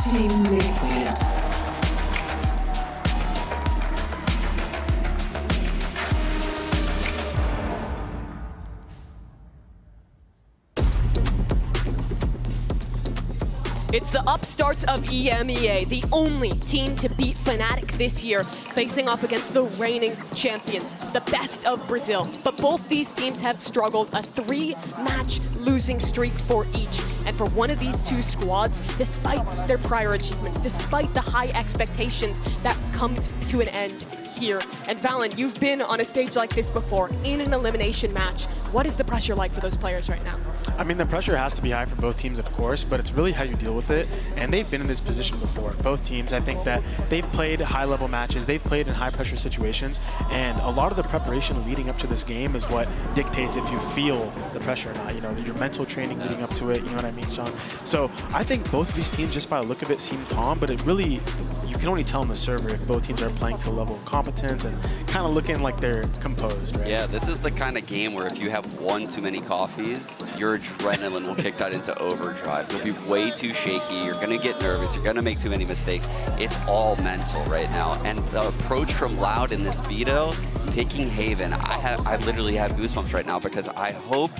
Team Liquid. It's the upstarts of EMEA, the only team to beat Fnatic this year, facing off against the reigning champions, the best of Brazil. But both these teams have struggled, a 3-match losing streak for each. And for one of these two squads, despite their prior achievements, despite the high expectations, that comes to an end here. And Valen, you've been on a stage like this before, in an elimination match. What is the pressure like for those players right now? I mean, the pressure has to be high for both teams, of course, but it's really how you deal with it. And they've been in this position before. Both teams, I think that they've played high-level matches, they've played in high-pressure situations, and a lot of the preparation leading up to this game is what dictates if you feel the pressure or not. You know, your mental training leading up to it, you know what I mean, Sean? So I think both of these teams, just by the look of it, seem calm, but it really, you can only tell on the server if both teams are playing to a level of competence and kind of looking like they're composed, right? Yeah, this is the kind of game where if you have one too many coffees, your adrenaline will kick that into overdrive. You'll be way too shaky, you're gonna get nervous, you're gonna make too many mistakes. It's all mental right now. And the approach from Loud in this veto, picking Haven, I literally have goosebumps right now because I hope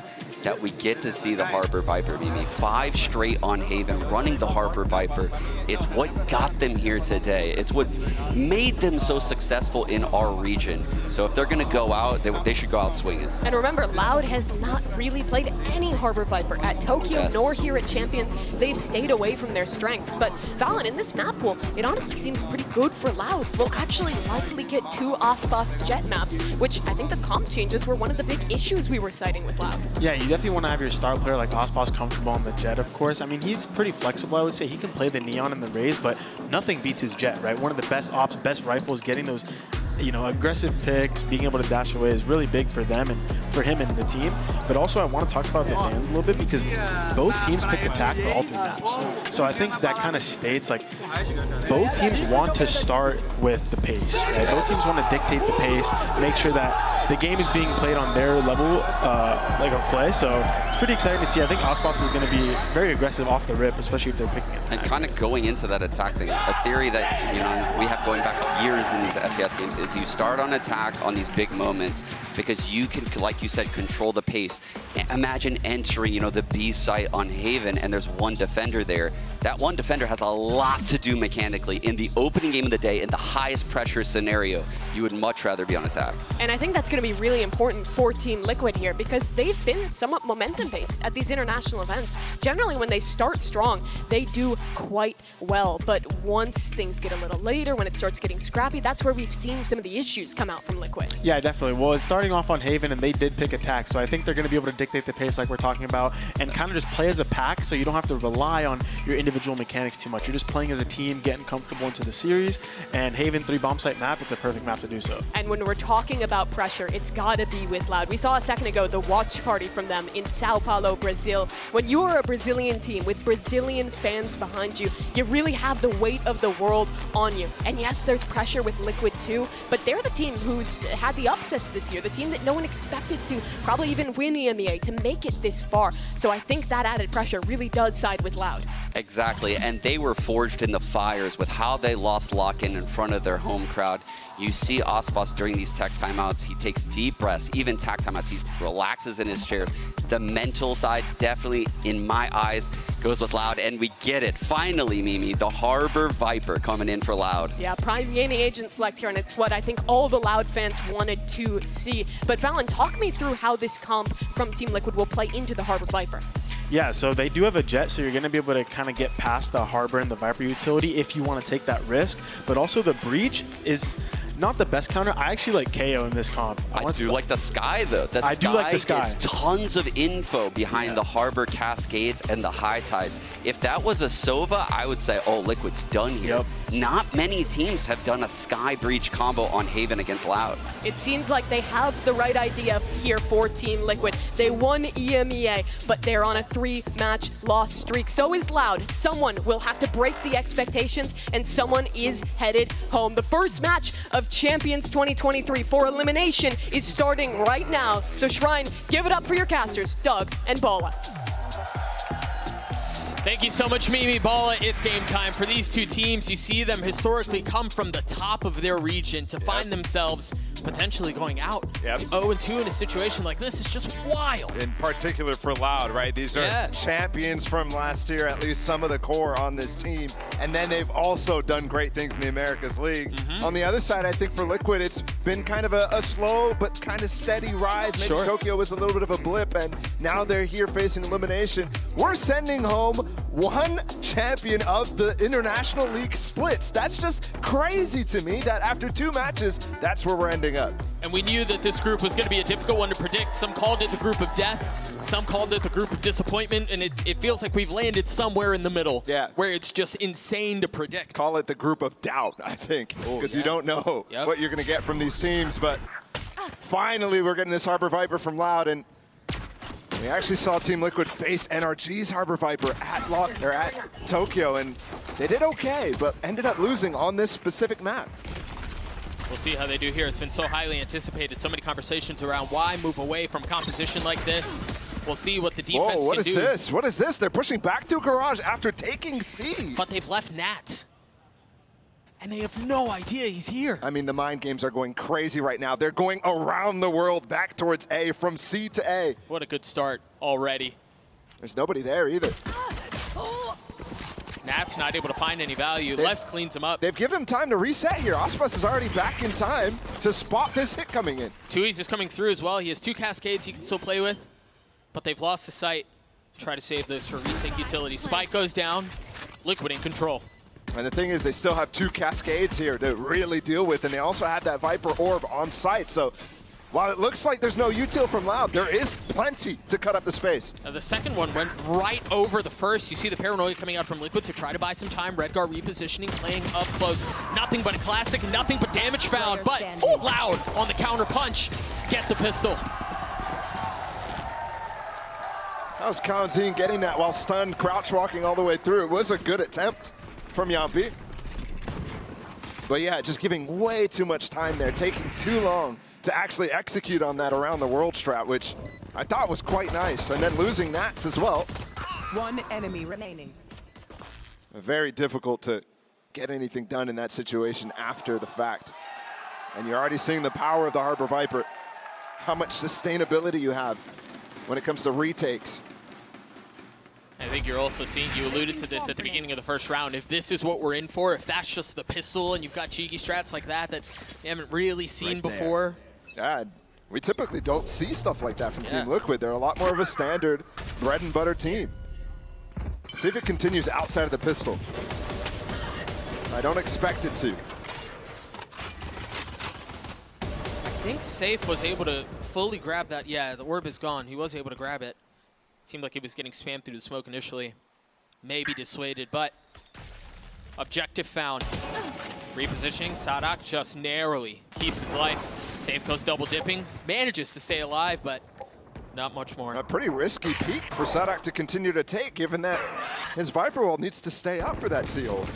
that we get to see the Harbor Viper, Mimi. 5 straight on Haven, running the Harbor Viper. It's what got them here today. It's what made them so successful in our region. So if they're gonna go out, they should go out swinging. And remember, Loud has not really played any Harbor Viper at Tokyo, nor here at Champions. They've stayed away from their strengths. But Valen, in this map pool, it honestly seems pretty good for Loud. We'll actually likely get 2 Aspas Jet maps, which I think the comp changes were one of the big issues we were citing with Loud. Yeah, you definitely want to have your star player like Aspas comfortable on the Jet, of course. I mean, he's pretty flexible, I would say. He can play the Neon and the Raze, but nothing beats his Jet, right? One of the best ops, best rifles, getting those, you know, aggressive picks, being able to dash away is really big for them and for him and the team. But also, I want to talk about the fans a little bit because both teams picked attack for all 3 maps. So I think that kind of states, like, both teams want to start with the pace, right? Both teams want to dictate the pace, make sure that the game is being played on their level like of play, so it's pretty exciting to see. I think Aspas is going to be very aggressive off the rip, especially if they're picking it. And kind of going into that attack thing, a theory that, you know, we have going back years in these FPS games is you start on attack on these big moments because you can, like you you said, control the pace. Imagine entering, you know, the B site on Haven, and there's one defender there. That one defender has a lot to do mechanically. In the opening game of the day, in the highest pressure scenario, you would much rather be on attack. And I think that's going to be really important for Team Liquid here, because they've been somewhat momentum-based at these international events. Generally, when they start strong, they do quite well. But once things get a little later, when it starts getting scrappy, that's where we've seen some of the issues come out from Liquid. Yeah, definitely. Well, it's starting off on Haven, and they did pick attack, so I think they're going to be able to dictate the pace like we're talking about, and kind of just play as a pack, so you don't have to rely on your individual mechanics too much. You're just playing as a team, getting comfortable into the series, and Haven 3 bomb site map, it's a perfect map to do so. And when we're talking about pressure, it's got to be with Loud. We saw a second ago the watch party from them in Sao Paulo, Brazil. When you are a Brazilian team with Brazilian fans behind you, you really have the weight of the world on you. And yes, there's pressure with Liquid too, but they're the team who's had the upsets this year, the team that no one expected to probably even win EMEA, to make it this far. So I think that added pressure really does side with Loud. Exactly, and they were forged in the fires with how they lost lock-in in front of their home crowd. You see Aspas during these tech timeouts, he takes deep breaths, even tech timeouts, he relaxes in his chair. The mental side definitely, in my eyes, goes with Loud, and we get it. Finally, Mimi, the Harbor Viper coming in for Loud. Yeah, prime gaming agent select here, and it's what I think all the Loud fans wanted to see. But Valen, talk me through how this comp from Team Liquid will play into the Harbor Viper. Yeah, so they do have a jet, so you're going to be able to kind of get past the Harbor and the Viper utility if you want to take that risk. But also the Breach is not the best counter. I actually like KO in this comp. I do like the Sky, though. I do like the Sky. Gets tons of info behind the Harbor Cascades and the High Tides. If that was a Sova, I would say, oh, Liquid's done here. Yep. Not many teams have done a Sky Breach combo on Haven against Loud. It seems like they have the right idea here for Team Liquid. They won EMEA, but they're on a 3-match loss streak. So is Loud. Someone will have to break the expectations, and someone is headed home. The first match of Champions 2023 for elimination is starting right now. So Shrine, give it up for your casters, Doug and Bala. Thank you so much, Mimi. Bala, it's game time for these two teams. You see them historically come from the top of their region to find themselves potentially going out. 0-2 in a situation like this is just wild. In particular for Loud, right? These are champions from last year, at least some of the core on this team. And then they've also done great things in the Americas League. On the other side, I think for Liquid, it's been kind of a slow but kind of steady rise. Maybe Tokyo was a little bit of a blip, and now they're here facing elimination. We're sending home one champion of the International League splits. That's just crazy to me that after 2 matches, that's where we're ending up. And we knew that this group was going to be a difficult one to predict. Some called it the group of death. Some called it the group of disappointment. And it feels like we've landed somewhere in the middle where it's just insane to predict. Call it the group of doubt, I think, because you don't know what you're going to get from these teams. But finally, we're getting this Harbor Viper from Loud. And we actually saw Team Liquid face NRG's Harbor Viper at Tokyo, and they did okay, but ended up losing on this specific map. We'll see how they do here. It's been so highly anticipated. So many conversations around why move away from composition like this. We'll see what the defense can do. Whoa, what is this? What is this? They're pushing back through Garage after taking C. But they've left Nat. And they have no idea he's here. I mean, the mind games are going crazy right now. They're going around the world back towards A, from C to A. What a good start already. There's nobody there either. Nat's not able to find any value. Les cleans him up. They've given him time to reset here. Aspas is already back in time to spot this hit coming in. Tui's is coming through as well. He has 2 cascades he can still play with, but they've lost the sight. Try to save those for retake utility. Spike goes down. Liquid in control. And the thing is, they still have 2 cascades here to really deal with, and they also have that Viper Orb on site. So while it looks like there's no util from Loud, there is plenty to cut up the space. The second one went right over the first. You see the paranoia coming out from Liquid to try to buy some time. Redgar repositioning, playing up close. Nothing but a classic, nothing but damage found. But Loud on the counter punch. Get the pistol. That was Kanzine getting that while stunned, crouch walking all the way through. It was a good attempt from Yampi. But yeah, just giving way too much time there, taking too long to actually execute on that around the world strat, which I thought was quite nice. And then losing Nats as well. 1 enemy remaining. Very difficult to get anything done in that situation after the fact. And you're already seeing the power of the Harbor Viper. how much sustainability you have when it comes to retakes. I think you're also seeing, you alluded to this at the beginning of the first round, if this is what we're in for, if that's just the pistol and you've got cheeky strats like that that you haven't really seen before. Yeah, we typically don't see stuff like that from Team Liquid. They're a lot more of a standard bread and butter team. See if it continues outside of the pistol. I don't expect it to. I think Safe was able to fully grab that. Yeah, the orb is gone. He was able to grab it. Seemed like he was getting spammed through the smoke initially. Maybe dissuaded, but objective found. Repositioning, Sadak just narrowly keeps his life. Safe goes double dipping, manages to stay alive, but not much more. A pretty risky peek for Sadak to continue to take, given that his Viper Wall needs to stay up for that CO.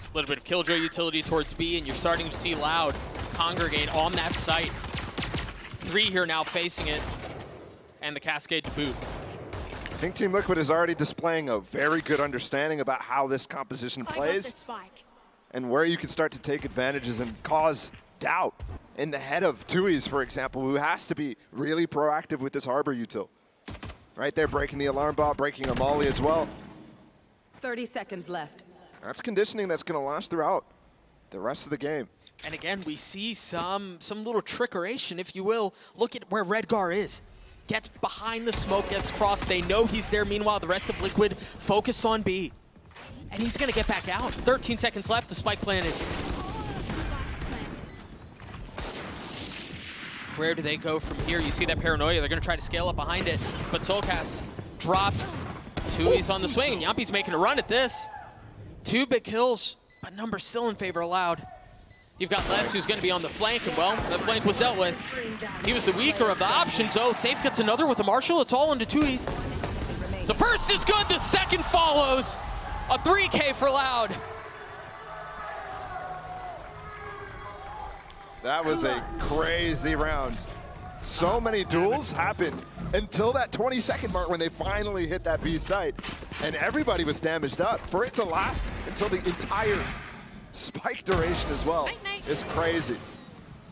A little bit of Killjoy utility towards B, and you're starting to see Loud congregate on that site. 3 here now facing it, and the Cascade to boot. I think Team Liquid is already displaying a very good understanding about how this composition plays and where you can start to take advantages and cause doubt in the head of Tui's, for example, who has to be really proactive with this Harbor util. Right there, breaking the alarm bot, breaking a molly as well. 30 seconds left. That's conditioning that's going to last throughout the rest of the game. And again, we see some little trickeration, if you will. Look at where Redgar is. Gets behind the smoke, gets crossed. They know he's there. Meanwhile, the rest of Liquid focused on B. And he's going to get back out. 13 seconds left, the spike planted. Where do they go from here? You see that paranoia. They're going to try to scale up behind it. But Soulcast dropped. Tui's on the swing. Yampi's making a run at this. 2 big kills, but numbers still in favor of Loud. You've got Les, who's going to be on the flank, and well, that flank was dealt with. He was the weaker of the options, though. Safe gets another with the Marshall. It's all into Tui's. The first is good, the second follows. A 3K for Loud. That was a crazy round. So many duels happened until that 20-second mark when they finally hit that B site, and everybody was damaged up. For it to last until the entire spike duration as well is crazy.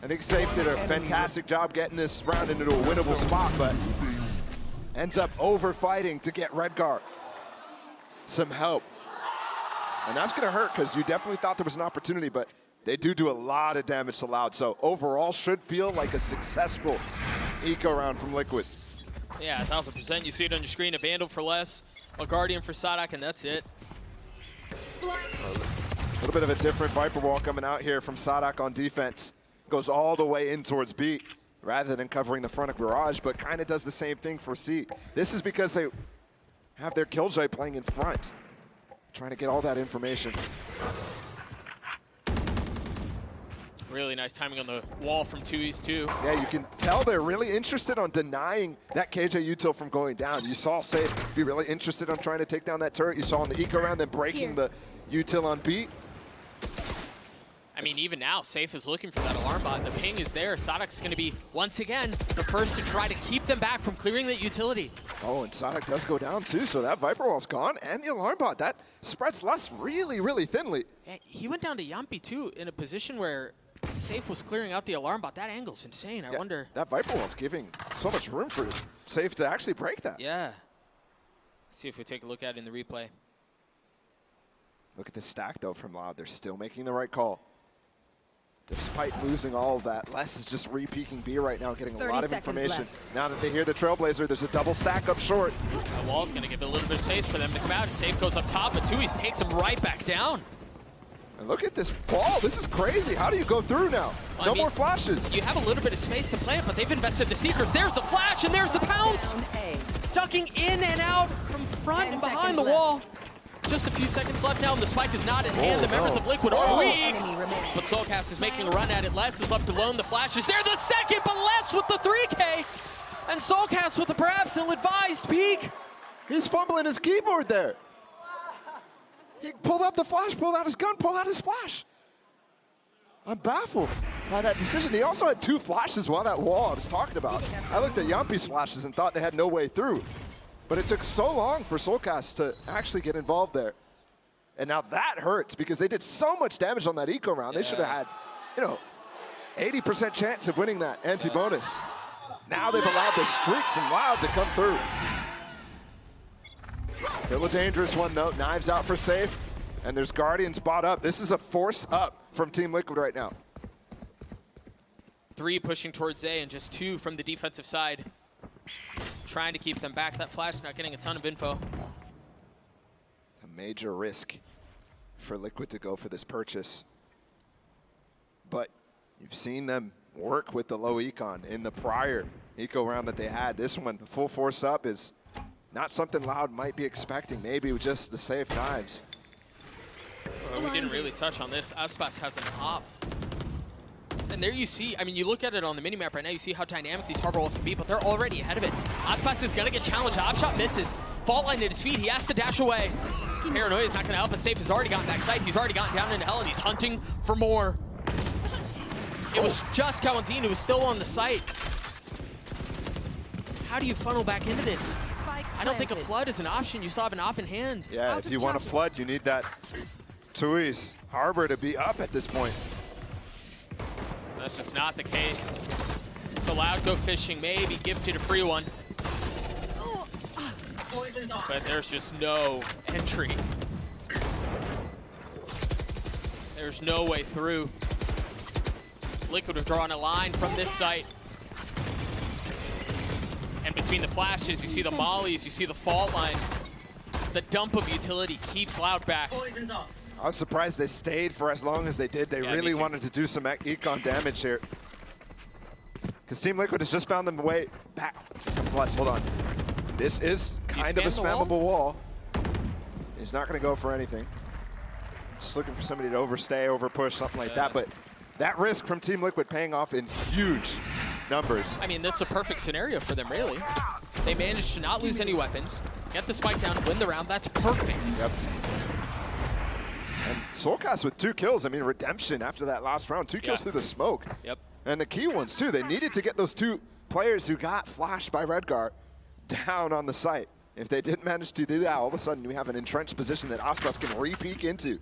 I think Safe did a fantastic job getting this round into a winnable spot, but ends up over-fighting to get Redgar some help. And that's going to hurt because you definitely thought there was an opportunity, but they do a lot of damage to Loud. So overall should feel like a successful eco round from Liquid. Yeah, 1000%. You see it on your screen. A Vandal for Les, a Guardian for Sadak, and that's it. A little bit of a different Viper Wall coming out here from Sadak on defense. Goes all the way in towards B rather than covering the front of Garage, but kind of does the same thing for C. This is because they have their Killjoy playing in front, trying to get all that information. Really nice timing on the wall from Tui's too. Yeah, you can tell they're really interested on denying that KJ util from going down. You saw Safe be really interested on trying to take down that turret. You saw on the eco round, then breaking the util on B. I mean, even now, Safe is looking for that alarm bot. The ping is there. Sadak's going to be, once again, the first to try to keep them back from clearing that utility. Oh, and Sadak does go down too, so that Viper Wall's gone, and the alarm bot, that spreads less really, really thinly. Yeah, he went down to Yampi too, in a position where Safe was clearing out the alarm bot. That angle's insane. I wonder. That Viper Wall's giving so much room for Safe to actually break that. Yeah. Let's see if we take a look at it in the replay. Look at the stack, though, from Loud. They're still making the right call. Despite losing all of that, Les is just re-peeking B right now, getting a lot of information. Now that they hear the Trailblazer, there's a double stack up short. That wall's going to give a little bit of space for them to come out. And Safe goes up top, but Tui's takes him right back down. And look at this ball. This is crazy. How do you go through now? Well, no I mean, more flashes. You have a little bit of space to plant, but they've invested the Seekers. There's the flash, and there's the pounce. Ducking in and out from front and behind the wall. Just a few seconds left now, and the spike is not in hand. The members of Liquid are weak. But Soulcast is making a run at it. Les is left alone. The flash is there. The second, but Les with the 3K. And Soulcast with the perhaps ill-advised peek. He's fumbling his keyboard there. He pulled out the flash, pulled out his gun, pulled out his flash. I'm baffled by that decision. He also had 2 flashes while that wall I was talking about. I looked at Yampi's flashes and thought they had no way through. But it took so long for Soulcast to actually get involved there. And now that hurts because they did so much damage on that eco round. They should have had you know, 80% chance of winning that anti-bonus. Now they've allowed the streak from Loud to come through. Still a dangerous one though. Knives out for safe. And there's Guardians bought up. This is a force up from Team Liquid right now. 3 pushing towards A and just 2 from the defensive side. Trying to keep them back. That flash not getting a ton of info. A major risk for Liquid to go for this purchase. But you've seen them work with the low econ in the prior eco round that they had. This one, full force up, is not something Loud might be expecting. Maybe with just the safe knives. We didn't really touch on this. Aspas has an op. And there you see, I mean, you look at it on the minimap right now, you see how dynamic these harbor walls can be, but they're already ahead of it. Aspas is going to get challenged. Op shot misses. Fault line at his feet. He has to dash away. Paranoia is not going to help. Safe has already gotten backside. He's already gotten down into hell, and he's hunting for more. It was just Kawanzin who was still on the site. How do you funnel back into this? I don't think a flood is an option. You still have an op in hand. Yeah, if you want to flood, you need that Tui's Harbor to be up at this point. That's just not the case. So Loud go fishing, maybe gifted a free one. But there's just no entry. There's no way through. Liquid have drawn a line from this site. And between the flashes, you see the mollies, you see the fault line. The dump of utility keeps Loud back. I was surprised they stayed for as long as they did. They really wanted to do some econ damage here. Because Team Liquid has just found them way back. Here comes Les, hold on. This is kind of a spammable wall. He's not going to go for anything. Just looking for somebody to overstay, overpush, something like that. But that risk from Team Liquid paying off in huge numbers. I mean, that's a perfect scenario for them, really. They managed to not lose any weapons, get the spike down, win the round. That's perfect. Yep. And Soulcast with 2 kills. I mean, redemption after that last round. 2 kills through the smoke. Yep. And the key ones, too. They needed to get those 2 players who got flashed by Redgar down on the site. If they didn't manage to do that, all of a sudden we have an entrenched position that Aspas can re-peek into.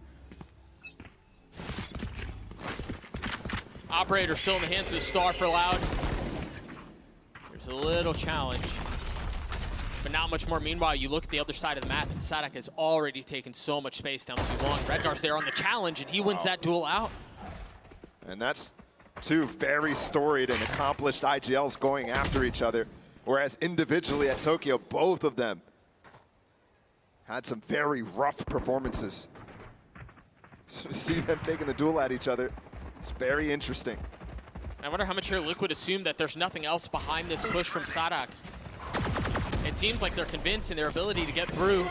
Operator still in the hands of Star for Loud. There's a little challenge, but not much more. Meanwhile, you look at the other side of the map, and Sadak has already taken so much space down C1. Redgar's there on the challenge, and he wins that duel out. And that's 2 very storied and accomplished IGLs going after each other, whereas individually at Tokyo, both of them had some very rough performances. So to see them taking the duel at each other, it's very interesting. I wonder how much here Liquid assumed that there's nothing else behind this push from Sadak. It seems like they're convinced in their ability to get through.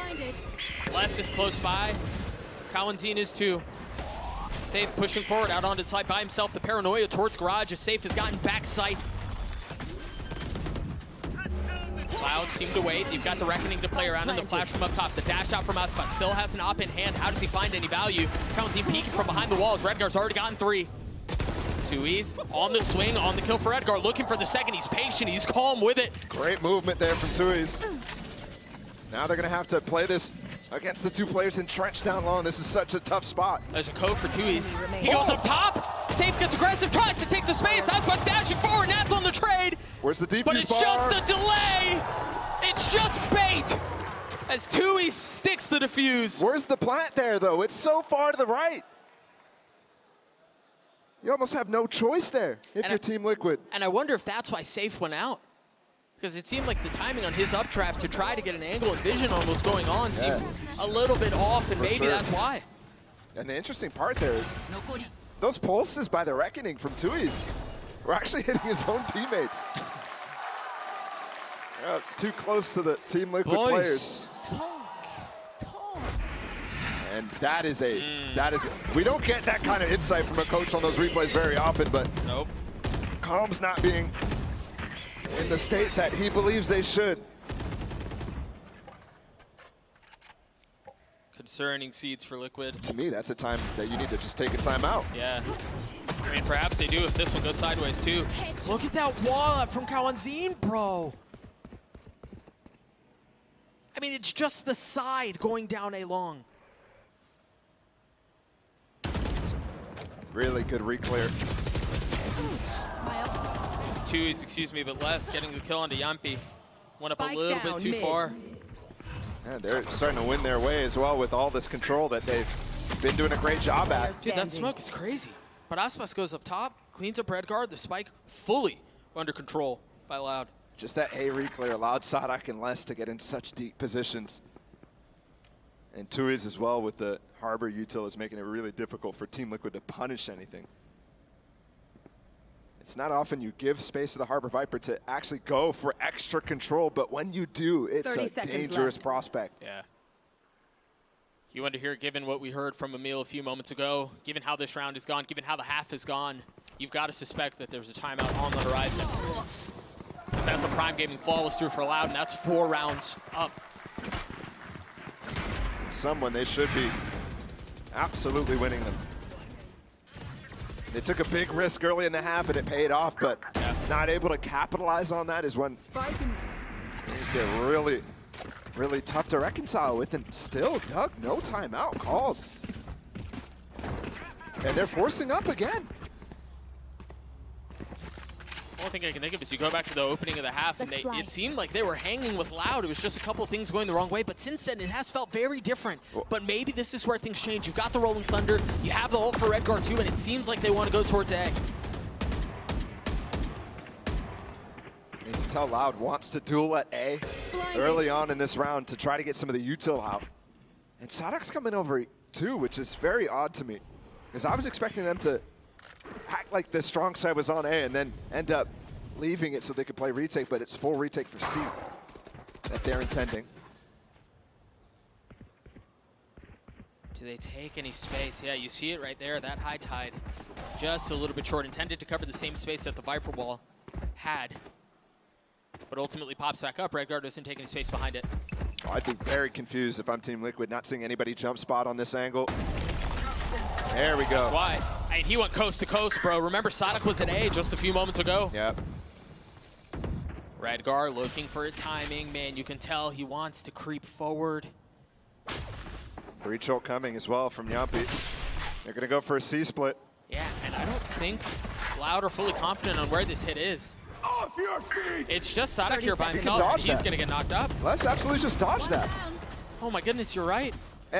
Les is close by. Kawanzin is too. Safe pushing forward out onto the side by himself. The paranoia towards Garage as Safe has gotten back sight. Loud seem to wait. You've got the Reckoning to play around in the flash from up top. The dash out from Aspas still has an op in hand. How does he find any value? Kawanzin peeking from behind the walls. Redgar's already gotten 3. Tui's on the swing, on the kill for Redgar, looking for the second. He's patient, he's calm with it. Great movement there from Tui's. Now they're gonna have to play this against the 2 players entrenched down low, and this is such a tough spot. There's a code for Tui's. He goes up top, Safe gets aggressive, tries to take the space. Aspas dashing forward, Nat's on the trade. Where's the defuse But it's bar? just a delay. It's just bait. As Tui sticks the defuse. Where's the plant there, though? It's so far to the right. You almost have no choice there if you're Team Liquid. And I wonder if that's why Safe went out. Because it seemed like the timing on his updraft to try to get an angle and vision on what's going on seemed a little bit off, and maybe that's why. And the interesting part there is those pulses by the Reckoning from Tui's were actually hitting his own teammates. Too close to the Team Liquid players. And that is we don't get that kind of insight from a coach on those replays very often, but Calm's not being in the state that he believes they should. Concerning seeds for Liquid. To me, that's a time that you need to just take a timeout. Yeah. I mean, perhaps they do if this one goes sideways too. Look at that wall from Kawanzin, bro. I mean, it's just the side going down a long. Really good reclear. It's 2 excuse me, but less getting the kill onto Yampi. Went up a Spike little bit down too mid. far. And they're starting to win their way as well with all this control that they've been doing a great job at. Dude, that smoke is crazy. But Aspas goes up top, cleans up red guard, the spike fully under control by Loud. Just that A reclear allowed Sadak and Les to get in such deep positions. And Tui's as well with the Harbor util is making it really difficult for Team Liquid to punish anything. It's not often you give space to the Harbor Viper to actually go for extra control, but when you do, it's a dangerous prospect. Yeah. You want to hear, given what we heard from Emil a few moments ago, given how this round is gone, given how the half is gone, you've got to suspect that there's a timeout on the horizon. Because that's a prime gaming flawless through for Loud, and that's 4 rounds up. Someone they should be absolutely winning them. They took a big risk early in the half and it paid off, but not able to capitalize on that is when things get really, really tough to reconcile with. And still, Doug, no timeout called. And they're forcing up again. The only thing I can think of is you go back to the opening of the half, and it seemed like they were hanging with Loud. It was just a couple of things going the wrong way, but since then it has felt very different. But maybe this is where things change. You've got the Rolling Thunder, you have the ult for Redguard too, and it seems like they want to go towards A. You can tell Loud wants to duel at A early on in this round to try to get some of the util out. And Sadak's coming over too, which is very odd to me, because I was expecting them to act like the strong side was on A and then end up leaving it so they could play retake, but it's full retake for C that they're intending. Do they take any space? Yeah, you see it right there, that high tide. Just a little bit short, intended to cover the same space that the Viper wall had. But ultimately pops back up. Redguard doesn't take any space behind it. Oh, I'd be very confused if I'm Team Liquid, not seeing anybody jump spot on this angle. There we go. That's why. And he went coast to coast, bro. Remember, Sadak was at A just a few moments ago. Yep. Redguard looking for his timing. Man, you can tell he wants to creep forward. Breach ult coming as well from Yampi. They're going to go for a C split. Yeah, and I don't think Loud are fully confident on where this hit is. Off your feet! It's just Sadak here by himself, and he's going to get knocked up. Let's absolutely just dodge that. Oh my goodness, you're right.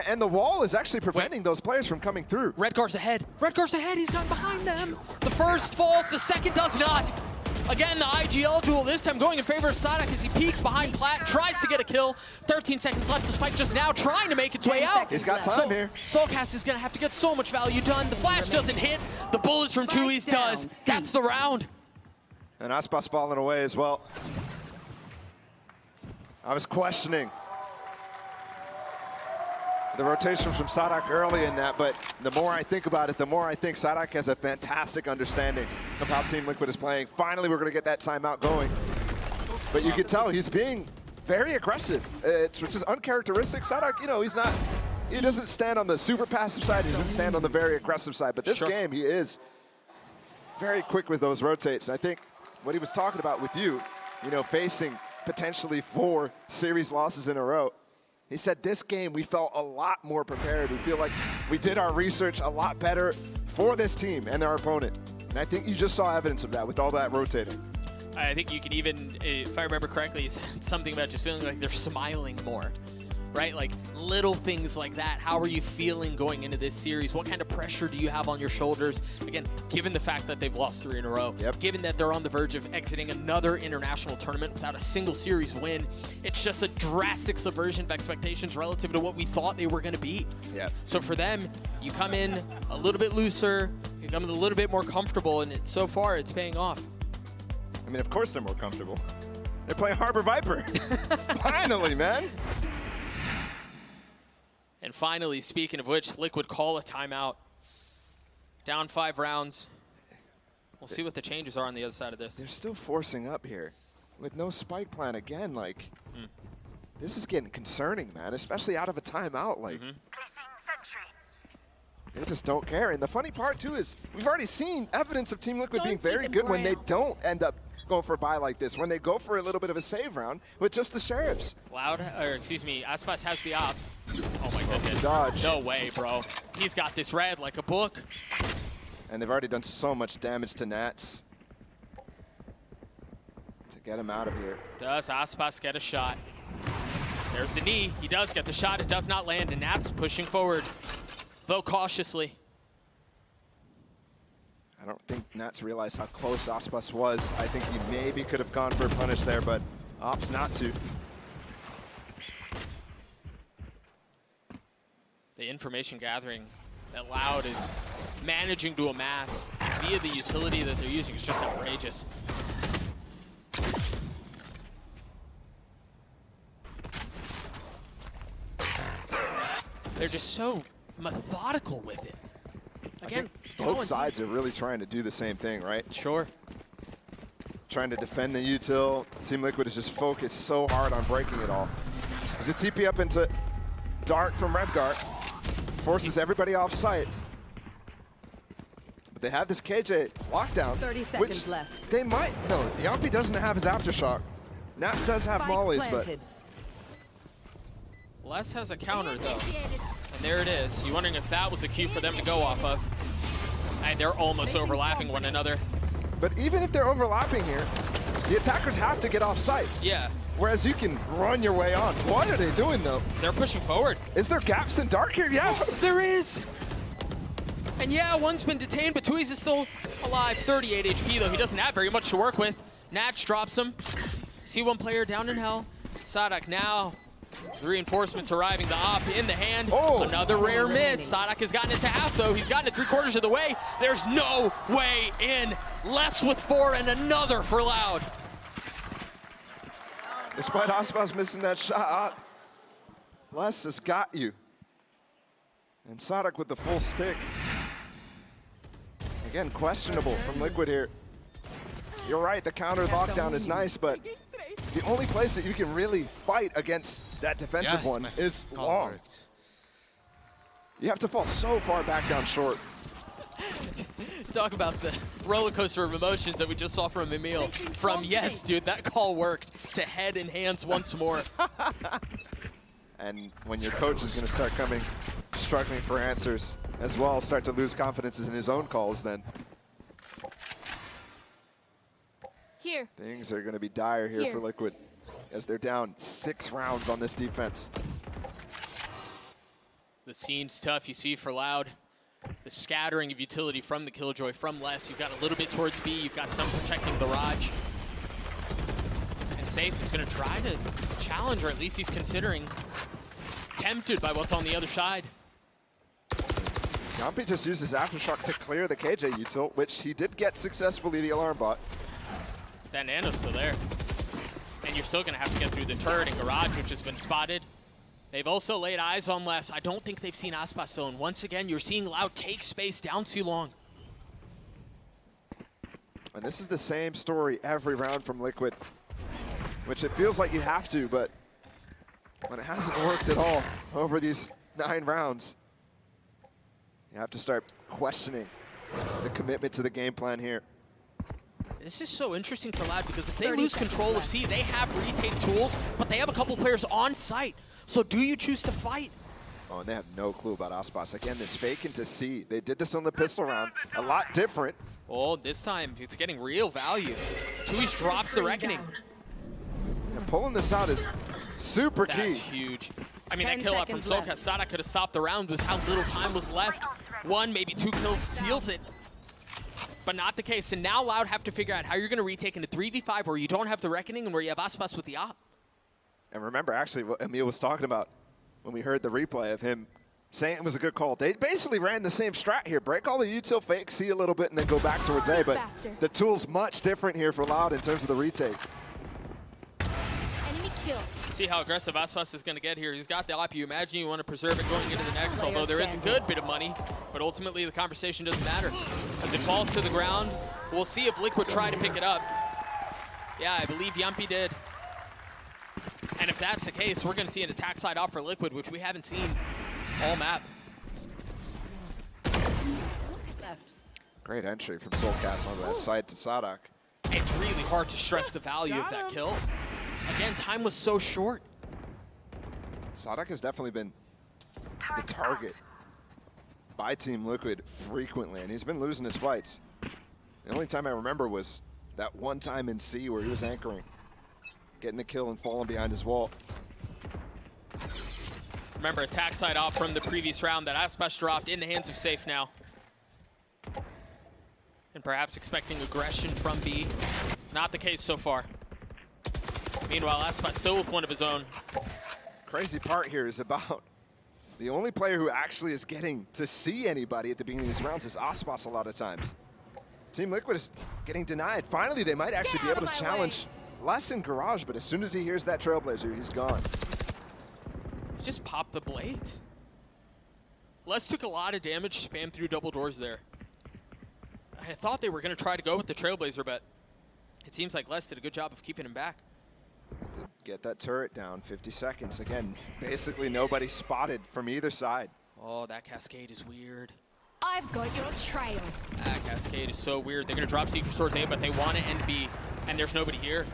And the wall is actually preventing those players from coming through. Redguard's ahead. Redguard's ahead. He's gotten behind them. The first falls. The second does not. Again, the IGL duel this time going in favor of Sadak as he peeks behind Plat, tries to get a kill. 13 seconds left. The spike just now trying to make its way out. He's got time here. Soulcast is going to have to get so much value done. The flash doesn't hit. The bullets from Tui's does. That's the round. And Aspas falling away as well. I was questioning the rotations from Sadak early in that, but the more I think about it, the more I think Sadak has a fantastic understanding of how Team Liquid is playing. Finally, we're going to get that timeout going. But you can tell he's being very aggressive, which is uncharacteristic. Sadak, you know, he doesn't stand on the super passive side, he doesn't stand on the very aggressive side. But this game, he is very quick with those rotates. And I think what he was talking about with you know, facing potentially 4 series losses in a row, he said this game we felt a lot more prepared. We feel like we did our research a lot better for this team and their opponent. And I think you just saw evidence of that with all that rotating. I think you can even, if I remember correctly, he said something about just feeling like they're smiling more, right? Like little things like that. How are you feeling going into this series? What kind of pressure do you have on your shoulders? Again, given the fact that they've lost 3 in a row, given that they're on the verge of exiting another international tournament without a single series win, it's just a drastic subversion of expectations relative to what we thought they were going to be. Yeah. So for them, you come in a little bit looser, you come in a little bit more comfortable, and so far it's paying off. I mean, of course they're more comfortable. They're playing Harbor Viper. Finally, man. And finally, speaking of which, Liquid call a timeout. Down 5 rounds. We'll see what the changes are on the other side of this. They're still forcing up here with no spike plan again. Like, this is getting concerning, man, especially out of a timeout. Like, they just don't care. And the funny part, too, is we've already seen evidence of Team Liquid being very good when they don't end up going for a buy like this, when they go for a little bit of a save round with just the Sheriffs. Aspas has the op. Oh my goodness. Dodge. No way, bro. He's got this red like a book. And they've already done so much damage to Nats to get him out of here. Does Aspas get a shot? There's the knee. He does get the shot. It does not land, and Nats pushing forward, though cautiously. I don't think Nats realized how close Aspas was. I think he maybe could have gone for a punish there, but opts not to. The information gathering that Loud is managing to amass via the utility that they're using is just outrageous. They're just so methodical with it. Again, both sides are really trying to do the same thing, right? Sure. Trying to defend the util. Team Liquid is just focused so hard on breaking it all. There's a TP up into Dark from Redguard. Forces everybody off site. But they have this KJ lockdown. 30 seconds left. They might. No, Yampi doesn't have his aftershock. Nats does have mollies, but. Les has a counter though. And there it is. You're wondering if that was a cue for them to go off of. And they're almost overlapping one another. But even if they're overlapping here, the attackers have to get off site. Yeah. Whereas you can run your way on. What are they doing though? They're pushing forward. Is there gaps in Dark here? Yes. There is. And yeah, one's been detained, but Tuiz is still alive. 38 HP though. He doesn't have very much to work with. Natch drops him. See one player down in hell. Sadak now. Reinforcements arriving. The op in the hand. Oh. Another rare miss. Sadak has gotten it to half though. He's gotten it 3/4 of the way. There's no way in. Less with 4 and another for Loud. Despite Aspas missing that shot, Les has got you. And Sadak with the full stick. Again, questionable from Liquid here. You're right, the counter lockdown is nice, but the only place that you can really fight against that defensive one is long. You have to fall so far back down short. Talk about the roller coaster of emotions that we just saw from Emil. From yes, dude, that call worked, to head and hands once more. And when your coach is going to start struggling for answers as well, start to lose confidence in his own calls, then things are going to be dire here for Liquid as they're down 6 rounds on this defense. The scene's tough, you see, for Loud. The scattering of utility from the Killjoy, from Les. You've got a little bit towards B. You've got some protecting Barrage. And Safe is going to try to challenge, or at least he's considering, tempted by what's on the other side. Yampi just uses Aftershock to clear the KJ util, which he did get successfully, the alarm bot. That Nano's still there. And you're still going to have to get through the turret and Garage, which has been spotted. They've also laid eyes on Les. I don't think they've seen Aspas zone. Once again, you're seeing Loud take space down too long. And this is the same story every round from Liquid, which it feels like you have to, but when it hasn't worked at all over these 9 rounds, you have to start questioning the commitment to the game plan here. This is so interesting for Loud because if they lose control of C, they have retake tools, but they have a couple players on site. So do you choose to fight? Oh, and they have no clue about Aspas. Again, this fake into C. They did this on the pistol round. A lot different. Oh, this time it's getting real value. Tuiz drops the Reckoning. And pulling this out is super key. That's huge. I mean, that kill out from Soka, Sadak could have stopped the round with how little time was left. 1, maybe 2 kills seals it. But not the case. And now Loud have to figure out how you're going to retake into 3v5 where you don't have the Reckoning and where you have Aspas with the op. And remember, actually, what Emil was talking about when we heard the replay of him saying it was a good call. They basically ran the same strat here. Break all the util, fake C a little bit, and then go back towards A. But the tool's much different here for Loud in terms of the retake. Enemy kill. See how aggressive Aspas is going to get here. He's got the op. You imagine you want to preserve it going into the next, although there is a good bit of money. But ultimately, the conversation doesn't matter. As it falls to the ground, we'll see if Liquid try to pick it up. Yeah, I believe Yampi did. And if that's the case, we're going to see an attack side op for Liquid, which we haven't seen all map. Great entry from Soulcast on that side to Sadak. It's really hard to stress the value of that kill. Again, time was so short. Sadak has definitely been the target by Team Liquid frequently, and he's been losing his fights. The only time I remember was that one time in C where he was anchoring, getting the kill and falling behind his wall. Remember, attack side off from the previous round that Aspas dropped in the hands of Safe now. And perhaps expecting aggression from B. Not the case so far. Meanwhile, Aspas still with one of his own. Crazy part here is about the only player who actually is getting to see anybody at the beginning of these rounds is Aspas a lot of times. Team Liquid is getting denied. Finally, they might actually be able to challenge Les in Garage, but as soon as he hears that Trailblazer, he's gone. He just popped the blades. Les took a lot of damage, spammed through double doors there. I thought they were going to try to go with the Trailblazer, but it seems like Les did a good job of keeping him back. To get that turret down, 50 seconds. Again, basically nobody spotted from either side. Oh, that cascade is weird. I've got your trail. That cascade is so weird. They're going to drop Seekers towards A, but they want to end B, and there's nobody here.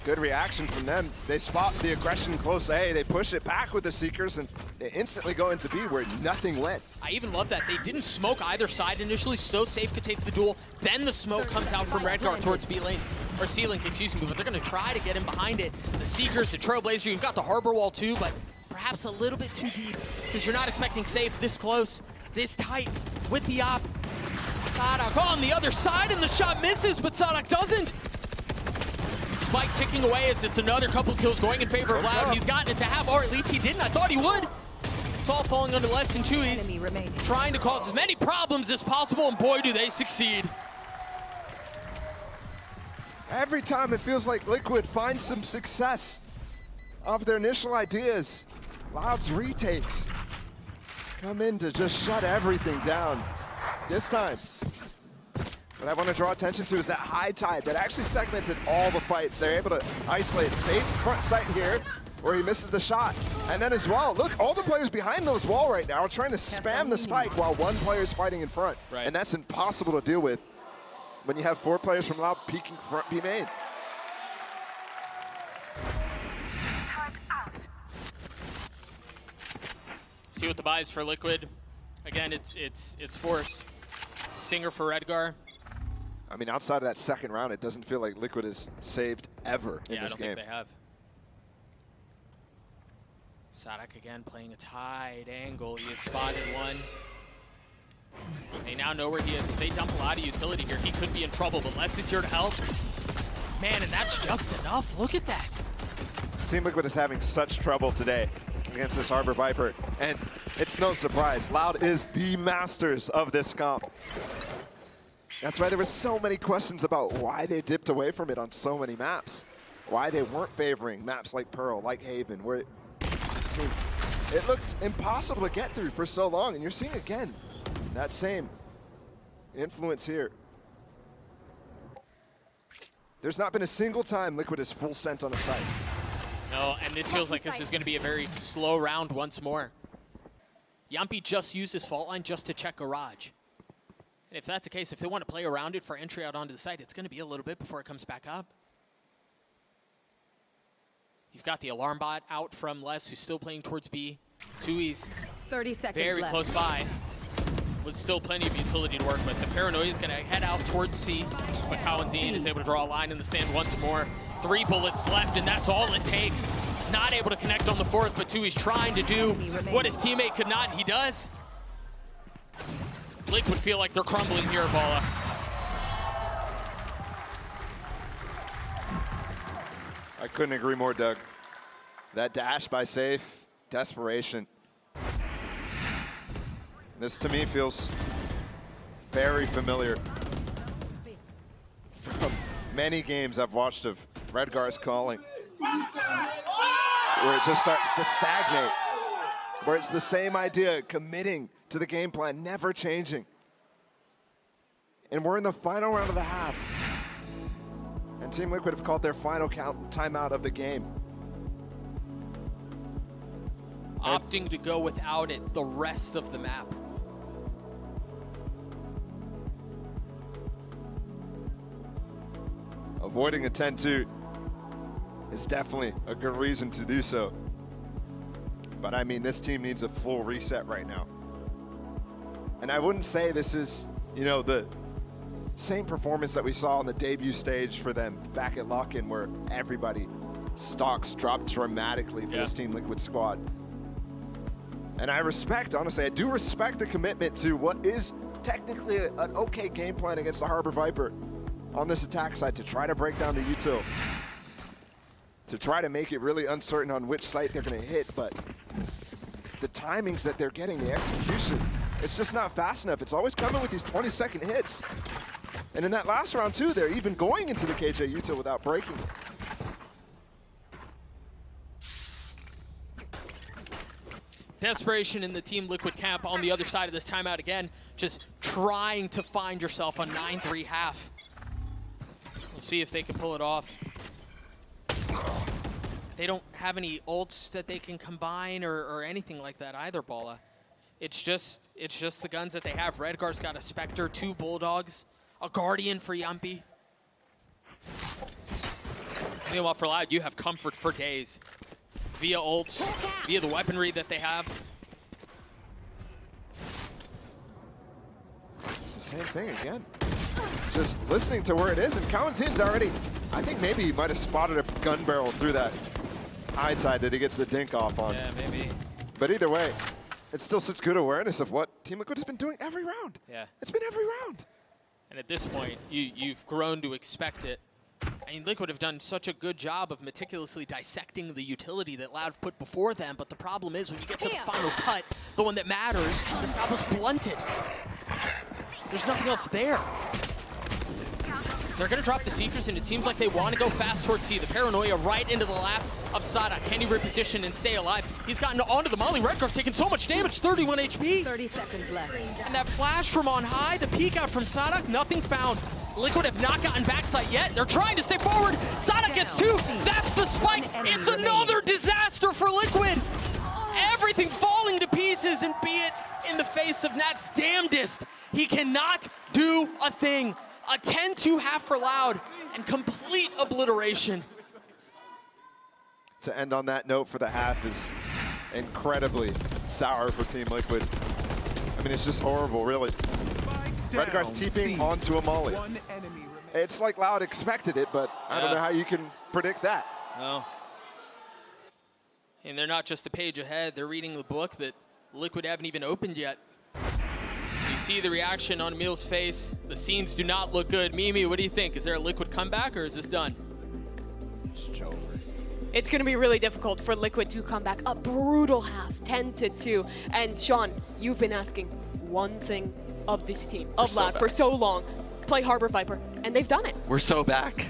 Good reaction from them. They spot the aggression close A, they push it back with the Seekers, and they instantly go into B where nothing went. I even love that they didn't smoke either side initially, so Safe could take the duel. Then the smoke comes out from Redguard towards B lane, or C lane, excuse me, but they're going to try to get him behind it. The Seekers, the Trailblazer, you've got the Harbor Wall too, but perhaps a little bit too deep, because you're not expecting Safe this close, this tight, with the op. Sadak on the other side, and the shot misses, but Sadak doesn't. Spike ticking away as it's another couple kills going in favor of Loud. He's gotten it to half, or at least he didn't. I thought he would. It's all falling under less than 2. He's trying to cause as many problems as possible, and boy, do they succeed. Every time it feels like Liquid finds some success of their initial ideas, Loud's retakes come in to just shut everything down. This time, what I want to draw attention to is that high tide that actually segmented all the fights. They're able to isolate Safe front sight here, where he misses the shot. And then as well, look, all the players behind those wall right now are trying to spam the spike while one player is fighting in front. Right. And that's impossible to deal with when you have 4 players from Loud peeking front B main. See what the buy is for Liquid. Again, it's forced. Stinger for Redgar. I mean, outside of that second round, it doesn't feel like Liquid is saved ever in this game. I don't think they have. Sadak again playing a tight angle. He has spotted one. They now know where he is. If they dump a lot of utility here, he could be in trouble, but Les is here to help. Man, and that's just enough. Look at that. Team Liquid is having such trouble today against this Harbor Viper, and it's no surprise. Loud is the masters of this comp. That's why there were so many questions about why they dipped away from it on so many maps. Why they weren't favoring maps like Pearl, like Haven, where it looked impossible to get through for so long, and you're seeing again that same influence here. There's not been a single time Liquid is full sent on a site. No, and this feels like this is going to be a very slow round once more. Yampi just used his fault line just to check Garage. And if that's the case, if they want to play around it for entry out onto the site, it's going to be a little bit before it comes back up. You've got the alarm bot out from Les, who's still playing towards B. Tui's 30 seconds very left. close by, with still plenty of utility to work with. The Paranoia is going to head out towards C, but Cowanzine is able to draw a line in the sand once more. 3 bullets left, and that's all it takes. Not able to connect on the 4th, but Tui's trying to do what his teammate could not, and he does. Liquid feel like they're crumbling here, Paula. I couldn't agree more, Doug. That dash by Safe, desperation. This to me feels very familiar from many games I've watched of Redgar's calling, where it just starts to stagnate, where it's the same idea, committing to the game plan, never changing. And we're in the final round of the half. And Team Liquid have called their final timeout of the game. Opting to go without it the rest of the map. Avoiding a 10-2 is definitely a good reason to do so. But I mean, this team needs a full reset right now. And I wouldn't say this is, you know, the same performance that we saw on the debut stage for them back at Lock-In, where everybody stocks dropped dramatically for this Team Liquid squad. And I respect, honestly, I do respect the commitment to what is technically an okay game plan against the Harbor Viper on this attack side to try to break down the util, to try to make it really uncertain on which site they're going to hit. But the timings that they're getting, the execution, it's just not fast enough. It's always coming with these 20-second hits. And in that last round, too, they're even going into the KJ util without breaking it. Desperation in the Team Liquid camp on the other side of this timeout again, just trying to find yourself a 9-3 half. We'll see if they can pull it off. They don't have any ults that they can combine or anything like that either, Balla. It's just the guns that they have. Redgar's got a Spectre, 2 Bulldogs, a Guardian for Yumpy. Meanwhile, for Loud, you have comfort for days via ults, via the weaponry that they have. It's the same thing again. Just listening to where it is, and Kawanzin's already, I think maybe he might have spotted a gun barrel through that high tide that he gets the dink off on. Yeah, maybe. But either way, it's still such good awareness of what Team Liquid has been doing every round. Yeah. It's been every round. And at this point, you've grown to expect it. I mean, Liquid have done such a good job of meticulously dissecting the utility that Loud put before them, but the problem is when you get to the final cut, the one that matters, the scalp is blunted. There's nothing else there. They're going to drop the Seekers, and it seems like they want to go fast towards C. The Paranoia right into the lap of Sada. Can he reposition and stay alive? He's gotten onto the Molly. Redgar's taking so much damage, 31 HP. 30 seconds left. And that flash from on high, the peek out from Sada, nothing found. Liquid have not gotten backside yet. They're trying to stay forward. Sada gets 2. That's the spike. It's another disaster for Liquid. Everything falling to pieces, and be it in the face of Nat's damnedest. He cannot do a thing. A 10-2 half for Loud, and complete obliteration. To end on that note for the half is incredibly sour for Team Liquid. I mean, it's just horrible, really. Redgar's TPing onto a Molly. It's like Loud expected it, but I don't know how you can predict that. No. And they're not just a page ahead, they're reading the book that Liquid haven't even opened yet. You see the reaction on Emil's face. The scenes do not look good. Mimi, what do you think? Is there a Liquid comeback, or is this done? It's over. It's going to be really difficult for Liquid to come back. A brutal half, 10-2. And Sean, you've been asking one thing of this team, of Loud, for so long. Play Harbor Viper, and they've done it. We're so back.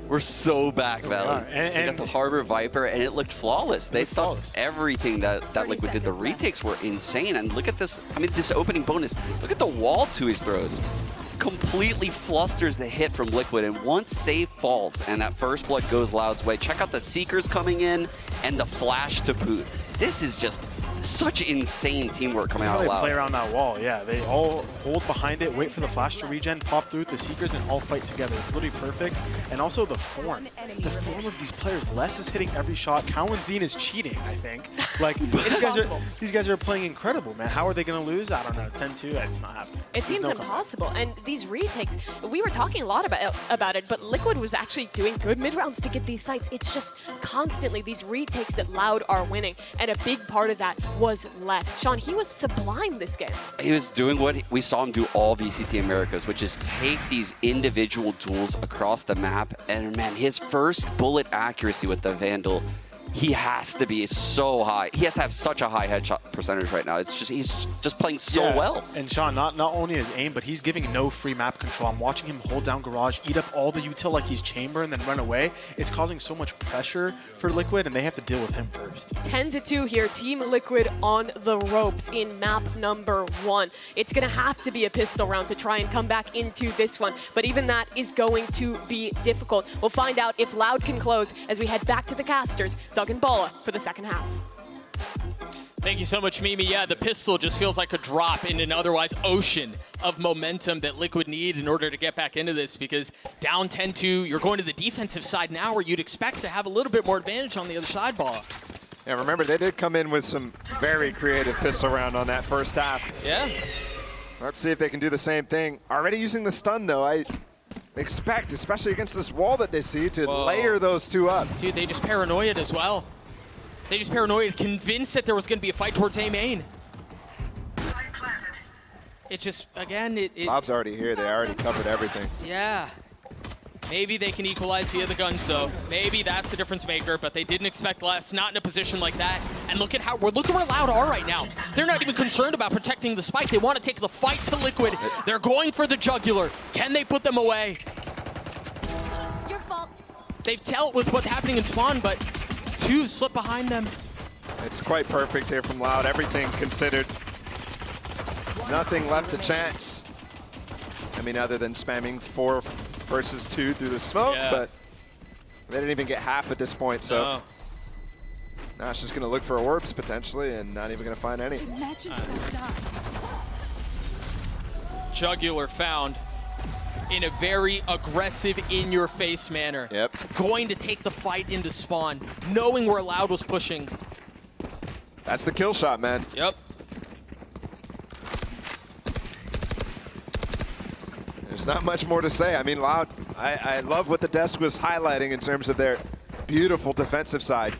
We're so back, Valley. They got the Harbor Viper, and it looked flawless. They stopped everything that Liquid did. The retakes were insane. And look at this. I mean, this opening bonus. Look at the wall to his throws. Completely flusters the hit from Liquid. And once save falls and that first blood goes Loud's way, check out the Seekers coming in and the flash to boot. This is just such insane teamwork coming out of Loud. They play around that wall, yeah. They all hold behind it, wait for the flash to regen, pop through with the Seekers, and all fight together. It's literally perfect. And also the form. The form of these players. Les is hitting every shot. Kawanzin is cheating, I think. Like, these guys are playing incredible, man. How are they going to lose? I don't know. 10-2, it's not happening. It seems impossible. And these retakes, we were talking a lot about it, but Liquid was actually doing good mid-rounds to get these sites. It's just constantly these retakes that Loud are winning. And a big part of that was Les. Sean, he was sublime this game. He was doing what we saw him do all VCT Americas, which is take these individual duels across the map. And man, his first bullet accuracy with the Vandal, he has to be so high. He has to have such a high headshot percentage right now. It's just, he's just playing so well. And Sean, not only his aim, but he's giving no free map control. I'm watching him hold down Garage, eat up all the util like he's Chamber, and then run away. It's causing so much pressure for Liquid, and they have to deal with him first. 10-2 here, Team Liquid on the ropes in map number 1. It's going to have to be a pistol round to try and come back into this one, but even that is going to be difficult. We'll find out if Loud can close as we head back to the casters. Doug and Balla for the second half. Thank you so much, Mimi. Yeah, the pistol just feels like a drop in an otherwise ocean of momentum that Liquid need in order to get back into this, because down 10-2, you're going to the defensive side now where you'd expect to have a little bit more advantage on the other side, Balla. Yeah, remember, they did come in with some very creative pistol round on that first half. Yeah. Let's see if they can do the same thing. Already using the stun, though. I expect, especially against this wall that they see, to layer those two up. Dude, they just paranoid as well. They just paranoid, convinced that there was going to be a fight towards A main. It's just, again, Cloud's already here. They already covered everything. Yeah. Maybe they can equalize via the guns, though. Maybe that's the difference maker, but they didn't expect less. Not in a position like that. And look at where Loud are right now. They're not even concerned about protecting the spike. They want to take the fight to Liquid. They're going for the jugular. Can they put them away? Your fault. They've dealt with what's happening in spawn, but two slip behind them. It's quite perfect here from Loud. Everything considered. Nothing left to chance. I mean, other than spamming 4 versus 2 through the smoke, but they didn't even get half at this point, so now it's just going to look for orbs potentially and not even going to find any. Jugular found in a very aggressive, in-your-face manner. Yep. Going to take the fight into spawn, knowing where Loud was pushing. That's the kill shot, man. Yep. There's not much more to say. I mean, Loud, I love what the desk was highlighting in terms of their beautiful defensive side.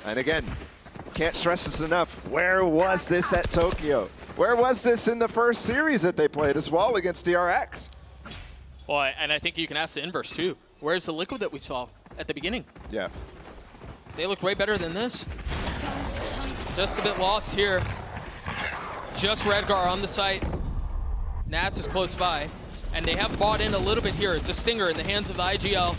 And again, can't stress this enough. Where was this at Tokyo? Where was this in the first series that they played as well against DRX? Well, and I think you can ask the inverse, too. Where's the Liquid that we saw at the beginning? Yeah. They looked way better than this. Just a bit lost here. Just Redgar on the site. Nats is close by. And they have bought in a little bit here. It's a stinger in the hands of the IGL.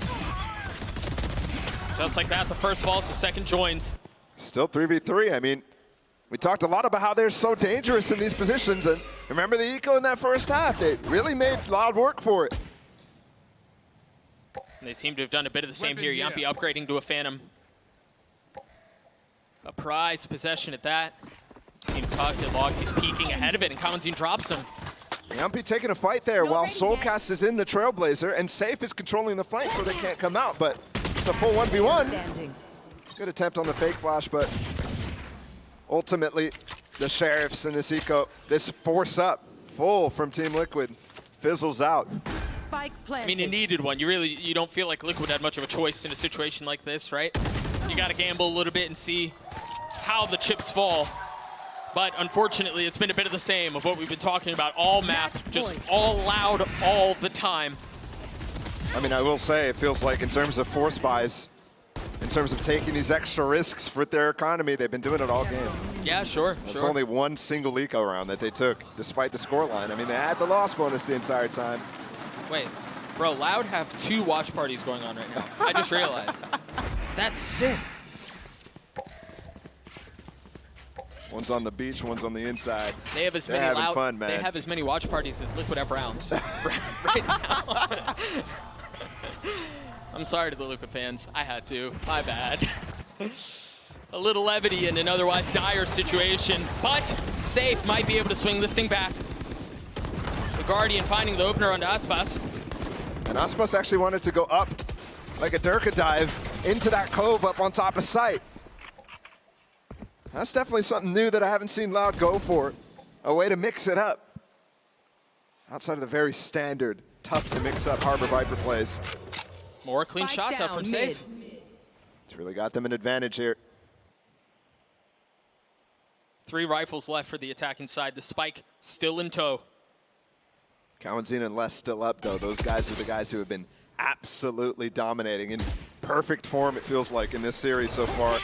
Just like that, the first falls, the second joins. Still 3v3. I mean, we talked a lot about how they're so dangerous in these positions. And remember the eco in that first half? They really made Loud work for it. And they seem to have done a bit of the same here. Yampi upgrading to a Phantom. A prized possession at that. Team tucked at Logs. He's peeking ahead of it, and Kawanzin drops him. Yampi taking a fight there while Soulcast is in the Trailblazer, and Safe is controlling the flank so they can't come out, but it's a full 1v1. Good attempt on the fake flash, but ultimately the Sheriffs in this eco, this force up full from Team Liquid fizzles out. I mean, you needed one. You don't feel like Liquid had much of a choice in a situation like this, right? You got to gamble a little bit and see how the chips fall. But unfortunately, it's been a bit of the same of what we've been talking about all map, just all Loud all the time. I mean, I will say, it feels like in terms of force buys, in terms of taking these extra risks for their economy, they've been doing it all game. Yeah, sure. There's only one single eco round that they took, despite the scoreline. I mean, they had the loss bonus the entire time. Wait, bro, Loud have 2 watch parties going on right now. I just realized. That's sick. One's on the beach, one's on the inside. They have as They're many having Loud. fun, man. They have as many watch parties as Liquid have rounds right now. I'm sorry to the Liquid fans. I had to. My bad. A little levity in an otherwise dire situation, but Safe might be able to swing this thing back. The Guardian finding the opener onto Aspas. And Aspas actually wanted to go up like a Durka dive into that cove up on top of site. That's definitely something new that I haven't seen Loud go for. A way to mix it up. Outside of the very standard, tough to mix up Harbor Viper plays. More clean shots out from Safe. It's really got them an advantage here. 3 rifles left for the attacking side. The spike still in tow. Kawanzin and Les still up, though. Those guys are the guys who have been absolutely dominating in perfect form, it feels like, in this series so far.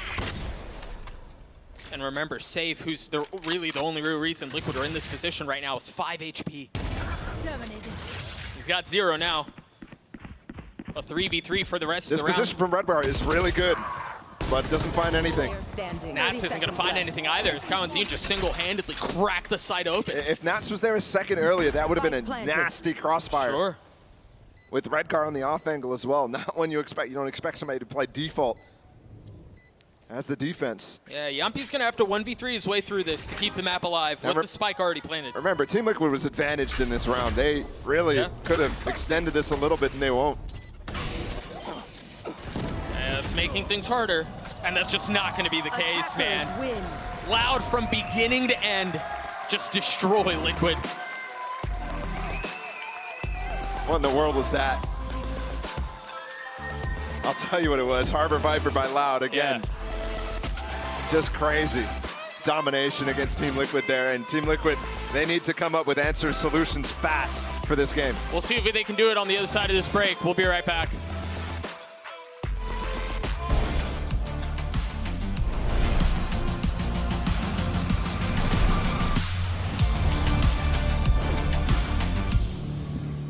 And remember, Safe, who's really the only real reason Liquid are in this position right now, is 5 HP. Terminated. He's got 0 now. A 3v3 for the rest of the round. This position from Red Bar is really good, but doesn't find anything. Nats isn't going to find anything either, as Kawanzin just single-handedly cracked the site open. If Nats was there a second earlier, that would have been a nasty crossfire. Sure. With Redcar on the off angle as well. Not when you don't expect somebody to play default as the defense. Yeah, Yampi's going to have to 1v3 his way through this to keep the map alive with the spike already planted. Remember, Team Liquid was advantaged in this round. They really could have extended this a little bit, and they won't. Yeah, it's making things harder, and that's just not going to be the case, man. Loud from beginning to end, just destroy Liquid. What in the world was that? I'll tell you what it was. Harbor Viper by Loud again. Just crazy. Domination against Team Liquid there, and Team Liquid, they need to come up with answers, solutions fast for this game. We'll see if they can do it on the other side of this break. We'll be right back.